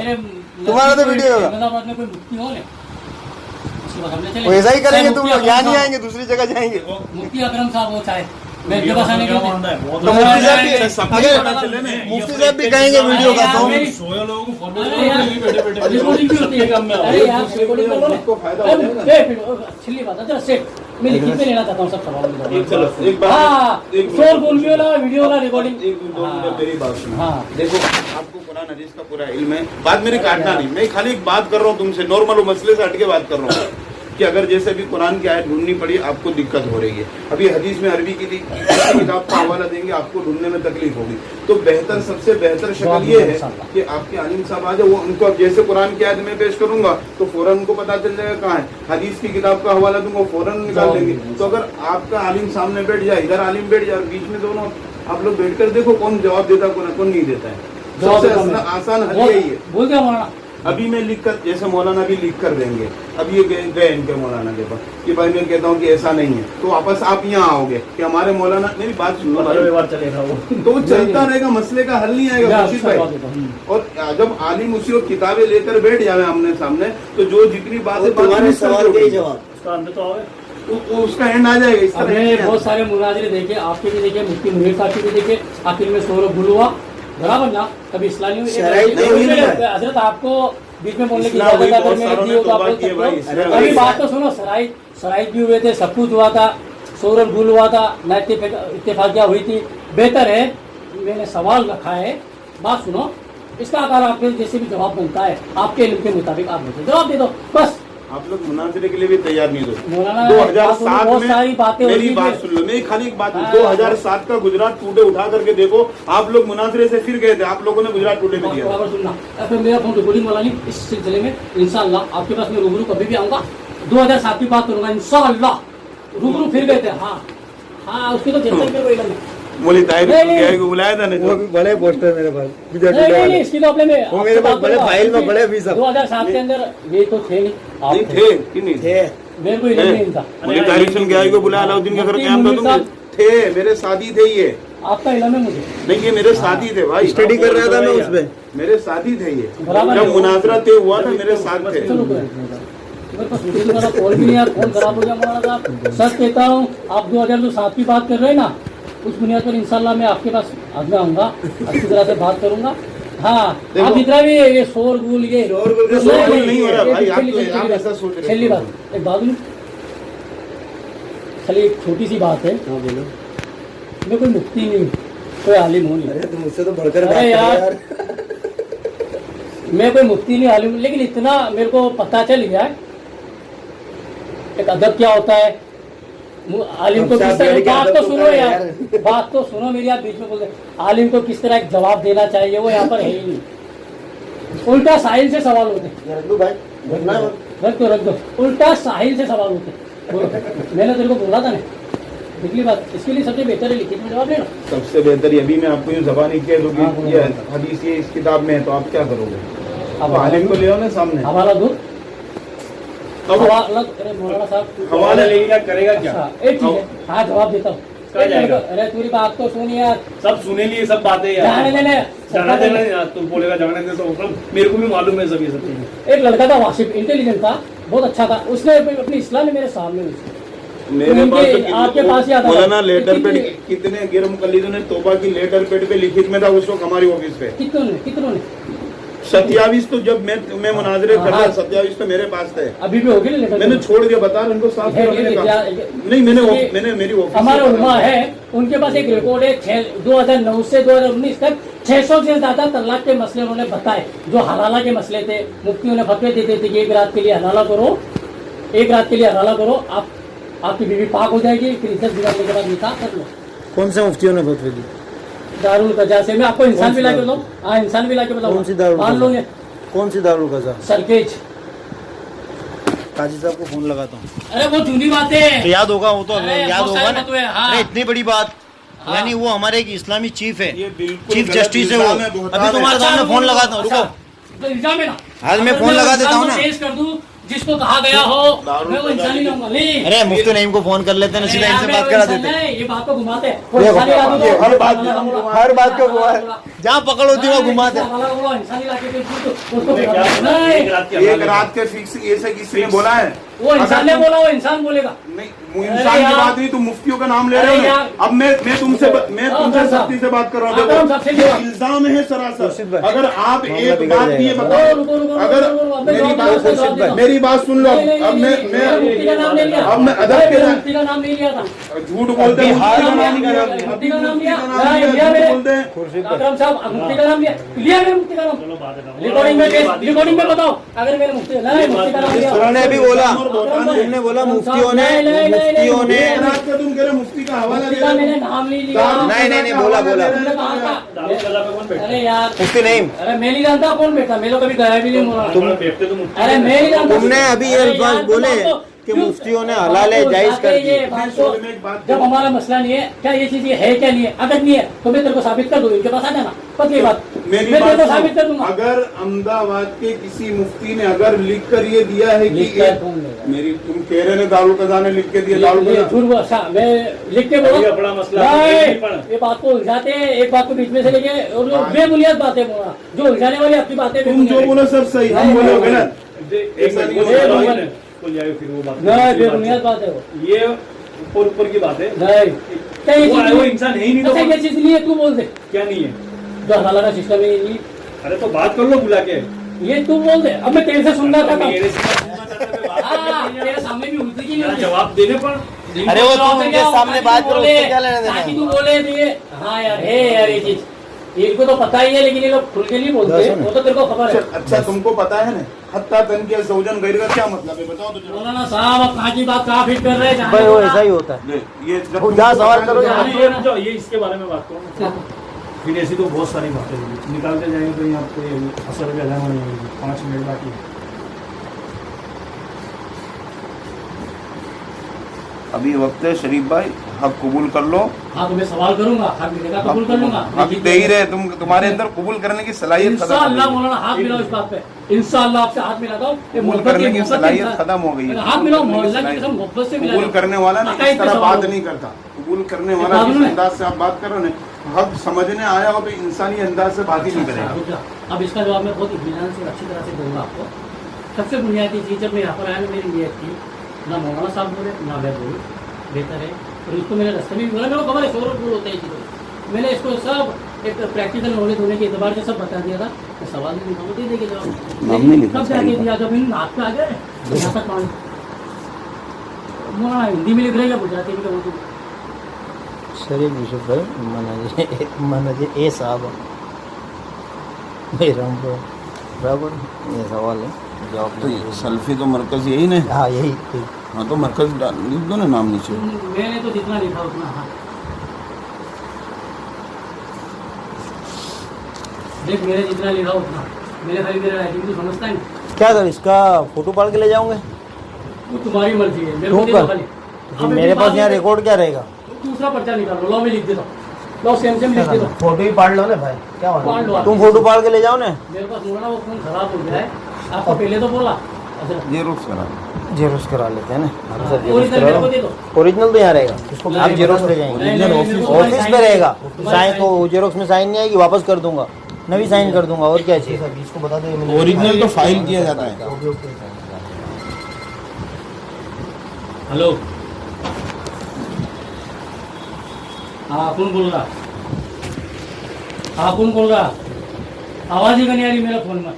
तुम्हारा तो वीडियो होगा। अहमदाबाद में कोई मुफ्ती हो उसके बाद हमने चले, वैसा ही करेंगे तुम मुफ्ती लोग, यहाँ अकरम नहीं साहब- आएंगे, दूसरी जगह जाएंगे। मुफ्ती अकरम साहब हो चाहे मैं इनके पास आने के क्या लिए मानता है? बहुत तो लोग- मुफ्ती साहब भी सबको अगर पता चले ना, मुफ्ती साहब भी कहेंगे वीडियो का तो मेरी- सोया लोगों को फॉलो अरे यार, बैठे रिकॉर्डिंग भी होती है काम में। अरे यार रिकॉर्डिंग कर लो ना। उसको फायदा हो जाएगा। छिल्ली बात है, जरा सेट मैं लिखित में लेना चाहता हूँ सब सवाल। एक चलो एक बात हाँ एक मिनट। शोर बोल भी वाला वीडियो वाला रिकॉर्डिंग। एक दो मिनट मेरी बात सुनो। हाँ। देखो आपको कुरान हदीस का पूरा इल्म है, बात मेरी काटना नहीं, मैं खाली एक बात कर रहा हूँ तुमसे, नॉर्मल मसले से हट के बात कर रहा हूँ कि अगर जैसे भी कुरान की आयत ढूंढनी पड़ी आपको दिक्कत हो रही है, अभी हदीस में अरबी की किताब का हवाला देंगे आपको ढूंढने में तकलीफ होगी, तो बेहतर सबसे बेहतर शक्ल ये है कि आपके आलिम साहब आ जाए, वो उनको अब जैसे कुरान की आयत में पेश करूंगा तो फौरन उनको पता चल जाएगा कहाँ है, हदीस की किताब का हवाला दूंगा फौरन निकाल देंगे। तो अगर आपका आलिम सामने बैठ जाए, इधर आलिम बैठ जाए, बीच में दोनों आप लोग बैठ कर देखो कौन जवाब देता है कौन नहीं देता है। सबसे आसान हल यही है। बोल दिया मौलाना। अभी मैं लिख कर, जैसे मौलाना भी लिख कर देंगे, अब ये गए इनके मौलाना के पास कि भाई मैं कहता हूँ कि ऐसा नहीं है, तो वापस आप यहाँ आओगे कि हमारे मौलाना, मेरी बात सुनो भाई, बार चलेगा वो। तो वो चलता रहेगा, मसले का हल नहीं आएगा खुर्शीद भाई। और जब आलिम उसी को किताबें लेकर बैठ जावे आमने सामने, तो जो जितनी बातें तुम्हारे सवाल के जवाब उसका अंदर तो आवे। उसका एंड आ जाएगा। इस हमने तरह बहुत सारे मुनाजिरे देखे, आपके भी देखे, मुफ्ती मुनीर साहब के भी देखे, आखिर में सौरभ गुल हुआ बराबर ना, कभी इस्लामी शराइत नहीं हुई ना। हजरत आपको बीच में बोलने की इस्लाम इजाजत भी अगर बहुत मैंने सारों दी ने हो तो आप तौबा बोल की है सकते भाई, हो। इसलिए अभी भाई बात तो सुनो, शराइत भी हुए थे, सब कुछ हुआ था, शोरल गुल हुआ था, ना इत्तेफाकिया हुई थी। बेहतर है, मैंने सवाल रखा है, बात सुनो, इसका अगर आपके जैसे भी जवाब बनता है आपके इल्म के मुताबिक आप मुझे जवाब दे दो बस। आप लोग मुनाजरे के लिए भी तैयार नहीं हो। मौलाना 2007 बहुत में सारी बातें मेरी होती बात थी। सुन लो, मेरी खाली एक बात, हाँ। 2007 का गुजरात टुडे उठा करके देखो, आप लोग मुनाजरे से फिर गए थे, आप लोगों ने गुजरात टुडे में दिया। बराबर सुनना, फिर मेरा फोन रिकॉर्डिंग वाला नहीं, इस सिलसिले में इंशाल्लाह आपके पास मैं रूबरू कभी भी आऊंगा, 2007 की बात करूंगा इंशाल्लाह। रूबरू फिर गए थे, हाँ हाँ, उसकी तो जब तक मेरे को इल्म है। मोली ताहिर नहीं। को बुलाया था वो भी बड़े पोस्टर मेरे पास विजय नहीं टुडे नहीं वाले। इसकी तो अपने में वो मेरे पास बड़े फाइल में बड़े अभी सब 2007 के अंदर ये तो थे नहीं, आप नहीं थे, थे कि नहीं थे। मेरे को इल्म नहीं था। मोली ताहिर सुन के को बुलाया, अलाउद्दीन के घर मुफ्ती क्या था मुनीर तुम? साहब। थे, मेरे साथी थे ये, आपका इल्म है मुझे, नहीं ये मेरे साथी थे भाई, स्टडी कर रहा था मैं उसमें। मेरे साथी थे ये, बराबर जब है। मुनाजरा तय हुआ था मेरे साथ थे। चलो कोई मेरे पास मुझे तुम्हारा कॉल भी नहीं यार, फोन खराब हो गया मौलाना साहब। सच कहता हूँ, आप 2007 की बात कर रहे हैं ना, उस बुनियाद पर इंशाल्लाह मैं आपके पास आज में आऊंगा, अच्छी तरह से बात करूंगा। हाँ, देखो। आप जितना भी ये शोर गुल ये शोरगुल का शोरगुल नहीं हो रहा भाई, आप छेली तो- आप ऐसा सोच रहे छेली हो। बात, एक बात नहीं, खाली एक छोटी सी बात है, हाँ बोलो। मैं कोई मुफ्ती नहीं, कोई आलिम हूँ नहीं, अरे तुम मुझसे तो बढ़कर अरे बात कर यार। यार। मैं कोई मुफ्ती नहीं आलिम, लेकिन इतना मेरे को पता चल गया है एक अदब क्या होता है। आलिम को किस तरह, बात तो सुनो यार, बात तो सुनो मेरी, आप बीच में बोलते आलिम को किस तरह एक जवाब देना चाहिए, वो यहाँ पर है ही नहीं। उल्टा साहिल से सवाल होते, रख दो भाई, रखना है। रख दो, उल्टा साहिल से सवाल होते। बोलो, मैंने तेरे को बोला था ना, निकली बात, इसके लिए सबसे बेहतर है लिखित में जवाब देना। सबसे बेहतर ये भी मैं आपको यूँ ज़बानी कह दूँ हाँ, कि बोलो। ये हदीस ये इस किताब में है, तो आप क्या करोगे? अब अब आलिम को ले आओ ना सामने। हवाला दो, अब हवाला, अरे मौलाना साहब हवाले ले क्या करेगा क्या? अच्छा, एक ठीक है, हाँ जवाब देता हूँ। कहाँ जाएगा? अरे पूरी बात तो सुन यार, सब सुने लिए सब बातें जाने यार, देने, जाने देना यार, तुम बोलेगा जाने दे, तो सब मेरे को भी मालूम है सब ये सब चीजें। एक लड़का था वासिफ, इंटेलिजेंट था, बहुत अच्छा था, उसने अपनी इस्लाम में मेरे सामने हुई। मेरे उनके- पास तो कितने- आपके पास ही आता था। मौलाना लेटर पेड कितने- कितने गैर मुकल्लिदों ने तौबा की, लेटर पेड पे लिखित में था उस वक्त हमारी ऑफिस पे। कितनों ने 27 तो जब मैं मुनाजरे कर रहा, हाँ। 27 तो मेरे पास थे। अभी भी होगी ना लेटर मैंने छोड़ दिया, बता रहा उनको साफ है, करने ये- का। ये- नहीं मैंने मेरी ऑफिस हमारे से उलमा करा। है, उनके पास एक रिकॉर्ड है, 2009 से 2019 तक 600 से ज्यादा तलाक के मसले उन्होंने बताए, जो हलाला के मसले थे। मुफ्तियों ने फतवे देते थे कि एक रात के लिए हलाला करो, एक रात के लिए हलाला करो, आपकी बीवी पाक हो जाएगी, फिर इज्जत बिगाड़ने के बाद निकाह कर लो। कौन से मुफ्तियों ने फतवे दी? दारुल कजा से, मैं आपको इंसान कौन भी सी ला के दारुल? बताऊँ, हाँ इंसान भी ला के कौन सी बताऊँ, दारुल मान कजा? लोगे कौन सी दारुल कजा? सरकेज। काजी साहब को फोन लगाता हूँ। अरे वो जूनी बातें हैं। तो याद होगा, वो तो अरे, याद बहुत होगा सारे ना। फतवे हैं, हाँ। अरे इतनी बड़ी बात, हाँ। यानी वो हमारे एक इस्लामी चीफ है, ये बिल्कुल चीफ गलत जस्टिस है वो। इल्जाम है, बहतान अभी है। तुम्हारे सामने फोन लगाता हूँ, रुको। तो इल्जाम है ना, आज मैं अगर फोन लगा उस देता इंसान हूँ को ना। पेश कर दूं जिसको कहा गया हो, दारुल मैं वो कजा इंसान ही लाऊंगा। नहीं अरे मुफ्ती नईम को फोन कर लेते हैं, सीधा अरे इनसे यार, बात मैं करा वो इंसान देते हैं। नहीं, ये बात को घुमाते हैं। वो देखो, इंसान ही ला दूं तो- ये हर बात हर बात को घुमा है। जहाँ पकड़ होती है वो घुमाते हैं। इंसान ही ला के उसको क्या? नहीं, एक रात की एक हवाले रात के फिक्स ऐसे किसी ने बोला है? वो इंसान ने अगर तुम- बोला, वो इंसान बोलेगा। नहीं, वो इंसान की यार। बात नहीं, तुम मुफ्तियों का नाम ले अरे रहे हो यार। ना। अब मैं तुमसे अगर साहब। सख्ती से बात कर रहा हूँ। अगर हम सबसे देखो, जोड़ा। ये इल्जाम है खुर्शीद सरासर। भाई। अगर आप मामला एक बिगड़ बात ये जाएगा। बताओ, रुको, रुको, अगर रुको, रुको, अब मैं मेरी जवाब बात दूंगा, जवाब दूंगा। मेरी बात सुन लो। नहीं, नहीं, अब नहीं, नहीं, मैं मुफ्ती का नाम नहीं लिया। अब मैं अदब नहीं, के मैंने साथ- मुफ्ती का नाम नहीं लिया था। झूठ बोलते हैं, बिहार मुफ्ती का का नाम नाम लिया, लिया, अभी मुफ्ती का नाम मुफ्ती लिया, का नाम नहीं, लिया, लिया झूठ मैंने। बोलते हैं। खुर्शीद भाई। अकरम साहब, मुफ्ती का नाम लिया मैंने, मुफ्ती का नाम। चलो बात है ना। रिकॉर्डिंग में बताओ, अगर मैंने मुफ्ती नहीं, मुफ्ती का नाम लिया। उन्होंने अभी बोला, अकरम भाई। तुमने बोला मुफ्तियों ने, नहीं, नहीं, नहीं, नहीं, मुफ्तियों ने। एक रात का तुम कह रहे हो मुफ्ती का हवाला मुफ्ती दे का रहे मैंने हो। नाम नहीं लिया। दारुल नहीं, नहीं, नहीं, कजा का बोला, हवाला बोला। दे रहे तुमने हो। कहा था। दारू कजा पे कौन बैठता है? अरे यार, मुफ्ती नईम, अरे मैं नहीं जानता कौन बैठा, मैं तो कभी गया भी नहीं बोला। तुम बैठते तो मुफ्ती अरे हैं। मैं नहीं जानता। तुमने अभी ये अरे अल्फाज यार, बोले तुम आपको कि क्यों- मुफ्तियों ने हलाल है, जायज कर ये दिए। बात फिर को- में एक बात जब करूं। हमारा मसला नहीं है, क्या ये चीज ये है क्या नहीं है, अगर नहीं है तो मैं तेरे को साबित कर दूंगा, इनके पास आ जाना, पक्की बात। मेरी मैं तेरे बात को साबित कर सुनो, दूंगा। अगर अहमदाबाद के किसी मुफ्ती ने अगर लिख कर ये दिया है कि लिख कर एक- कौन देगा? मेरी तुम कह रहे ने दारुल कजा ने लिख के दिया, दारुल ये कजा झूठ बोल, अच्छा मैं लिख के अभी बोला अपना मसला नहीं, नहीं पड़ा। ये बात को उलझाते हैं, एक बात को बीच में से लेके और जो बेबुनियाद बातें बोला, जो उलझाने वाली आपकी बातें तुम जो बेबुनियाद बोलो सब सही, हम नहीं, बोले नहीं, गलत। एक ऐसा नहीं वो होता चलो भाई। ही ना, खुल जाए फिर वो बात। नहीं, बेबुनियाद बात है वो। ये ऊपर ऊपर की बात है। नहीं, क्या ये वो चीज वो नहीं- इंसान है ही नहीं तो अच्छा, ये चीज नहीं है, तू बोल दे क्या नहीं है? जो हलाला का सिस्टम है ये नहीं। अरे तो बात कर लो बुला के। ये तू बोल दे, अब मैं तेरे से सुनना चाहता हूँ। मेरे से सुनना चाहता है, बात हाँ, नहीं है। तेरे सामने भी उल्टी की मेरा नहीं जवाब देने पर अरे वो तुम उनके सामने बात करो, उससे क्या लेना देना है? ताकि तू बोले तो ये हाँ यार है यार ये चीज इनको तो पता ही है, लेकिन ये लोग खुल के नहीं बोलते, वो तो तेरे को खबर है। अच्छा तुमको पता है ना हत्ता तन के सौजन गैर का क्या मतलब है बताओ तो जरा। मौलाना साहब अब कहाँ की बात कहाँ फिट कर रहे हैं, भाई वो ऐसा ही होता है। ले, ये जब वो तुमको जहाँ सवाल पता है करो तो यहाँ जरा- जो ये इसके बारे में बात करो, फिर ऐसी तो बहुत सारी बातें हैं। निकालते जाएंगे तो यहाँ पे असर भी अदा नहीं होगी। 5 मिनट बाकी है। अभी वक्त है शरीफ भाई हक कबूल कर लो। हाँ तो मैं सवाल करूंगा, हक मिलेगा तो कबूल कर लूंगा। हक दे ही रहे तुम, तुम्हारे अंदर कबूल करने की सलाहियत खत्म हो इंशाअल्लाह गई है। मौलाना हाथ मिलाओ इस बात पे, इंशाअल्लाह आपसे हाथ मिलाता हूँ। ये कबूल मोहब्बत करने की मोहब्बत सलाहियत इंसान- खत्म हो गई है। हाथ मिलाओ, कबूल करने की मोहल्ला की सलाहियत- कसम मोहब्बत से मिला कबूल करने वाला ना अकायद इस पे तरह सवाल बात हो। नहीं करता। कबूल करने वाला कानून जिस है। अंदाज से आप बात कर रहे हो हक समझने आया हो तो इंसानी अंदाज से बात ही नहीं करेगा। अच्छा, अब इसका जवाब मैं बहुत इत्मीनान से अच्छी तरह से दूंगा आपको। सबसे बुनियादी चीज़ जब मैं यहाँ पर आया ना मेरी नीयत थी ना मौलाना साहब बोले ना मैं बोलूँ, बेहतर है। और इसको मैंने रास्ते में भी बोला, मेरे को खबर है शोर बोल होता है चीज़ों। मैंने इसको सब एक प्रैक्टिकल नॉलेज होने के एतबार से सब बता दिया था। मैं सवाल नहीं लिखा, दे देंगे जवाब। नाम नहीं लिखा, कब जाके दिया जब इन हाथ पे आ गए यहाँ तक पानी। मौलाना हिंदी में लिख रहे या गुजराती में क्या बोलते? शरीफ यूसुफ भाई मनाजे ए साहब मेरा बराबर ये सवाल है जवाब तो सल्फी तो मरकज यही ना। हाँ यही हाँ तो मरकज लिख दो ना नाम नीचे। मैंने तो जितना लिखा उतना हाँ। देख मैंने जितना लिखा उतना, मैंने खाली मेरा राइटिंग तो समझता है। क्या कर इसका फोटो पाल के ले जाऊंगे वो तुम्हारी मर्जी है, मेरे को क्यों दे दो कर? खाली। तो फिर अब मेरे एक पास बात यहाँ है, रिकॉर्ड क्या रहेगा? दूसरा पर्चा निकाल लो, लो में लिख देता हूँ, लो सेम सेम लिख देता हूँ। फोटो ही पाल लो ना भाई, क्या पाल लो आप। तुम फोटो पाल के ले जाओ ना। मेरे पास मोड़ा वो फोन खराब हो गया है, आपको पहले तो बोला। अच्छा ये रुख करा जेरोक्स करा लेते हैं ना। हाँ, सर, जेरोक्स ओरिजिनल मेरे को दे करा दो। ओरिजिनल तो यहाँ रहेगा, इसको नहीं, आप नहीं, जेरोक्स बता ले दो। जाएंगे। नहीं, नहीं, मेरे को ऑफिस साइन पे रहेगा, तुम्हारी साइन तो जेरोक्स में साइन नहीं आएगी, वापस कर दूंगा, नवी साइन कर दूंगा। और क्या चाहिए? इसको बता दो ओरिजिनल तो फाइल किया जाता है। हेलो, हाँ कौन बोल रहा? हाँ कौन बोल रहा? आवाज ही नहीं आ रही मेरा फोन में।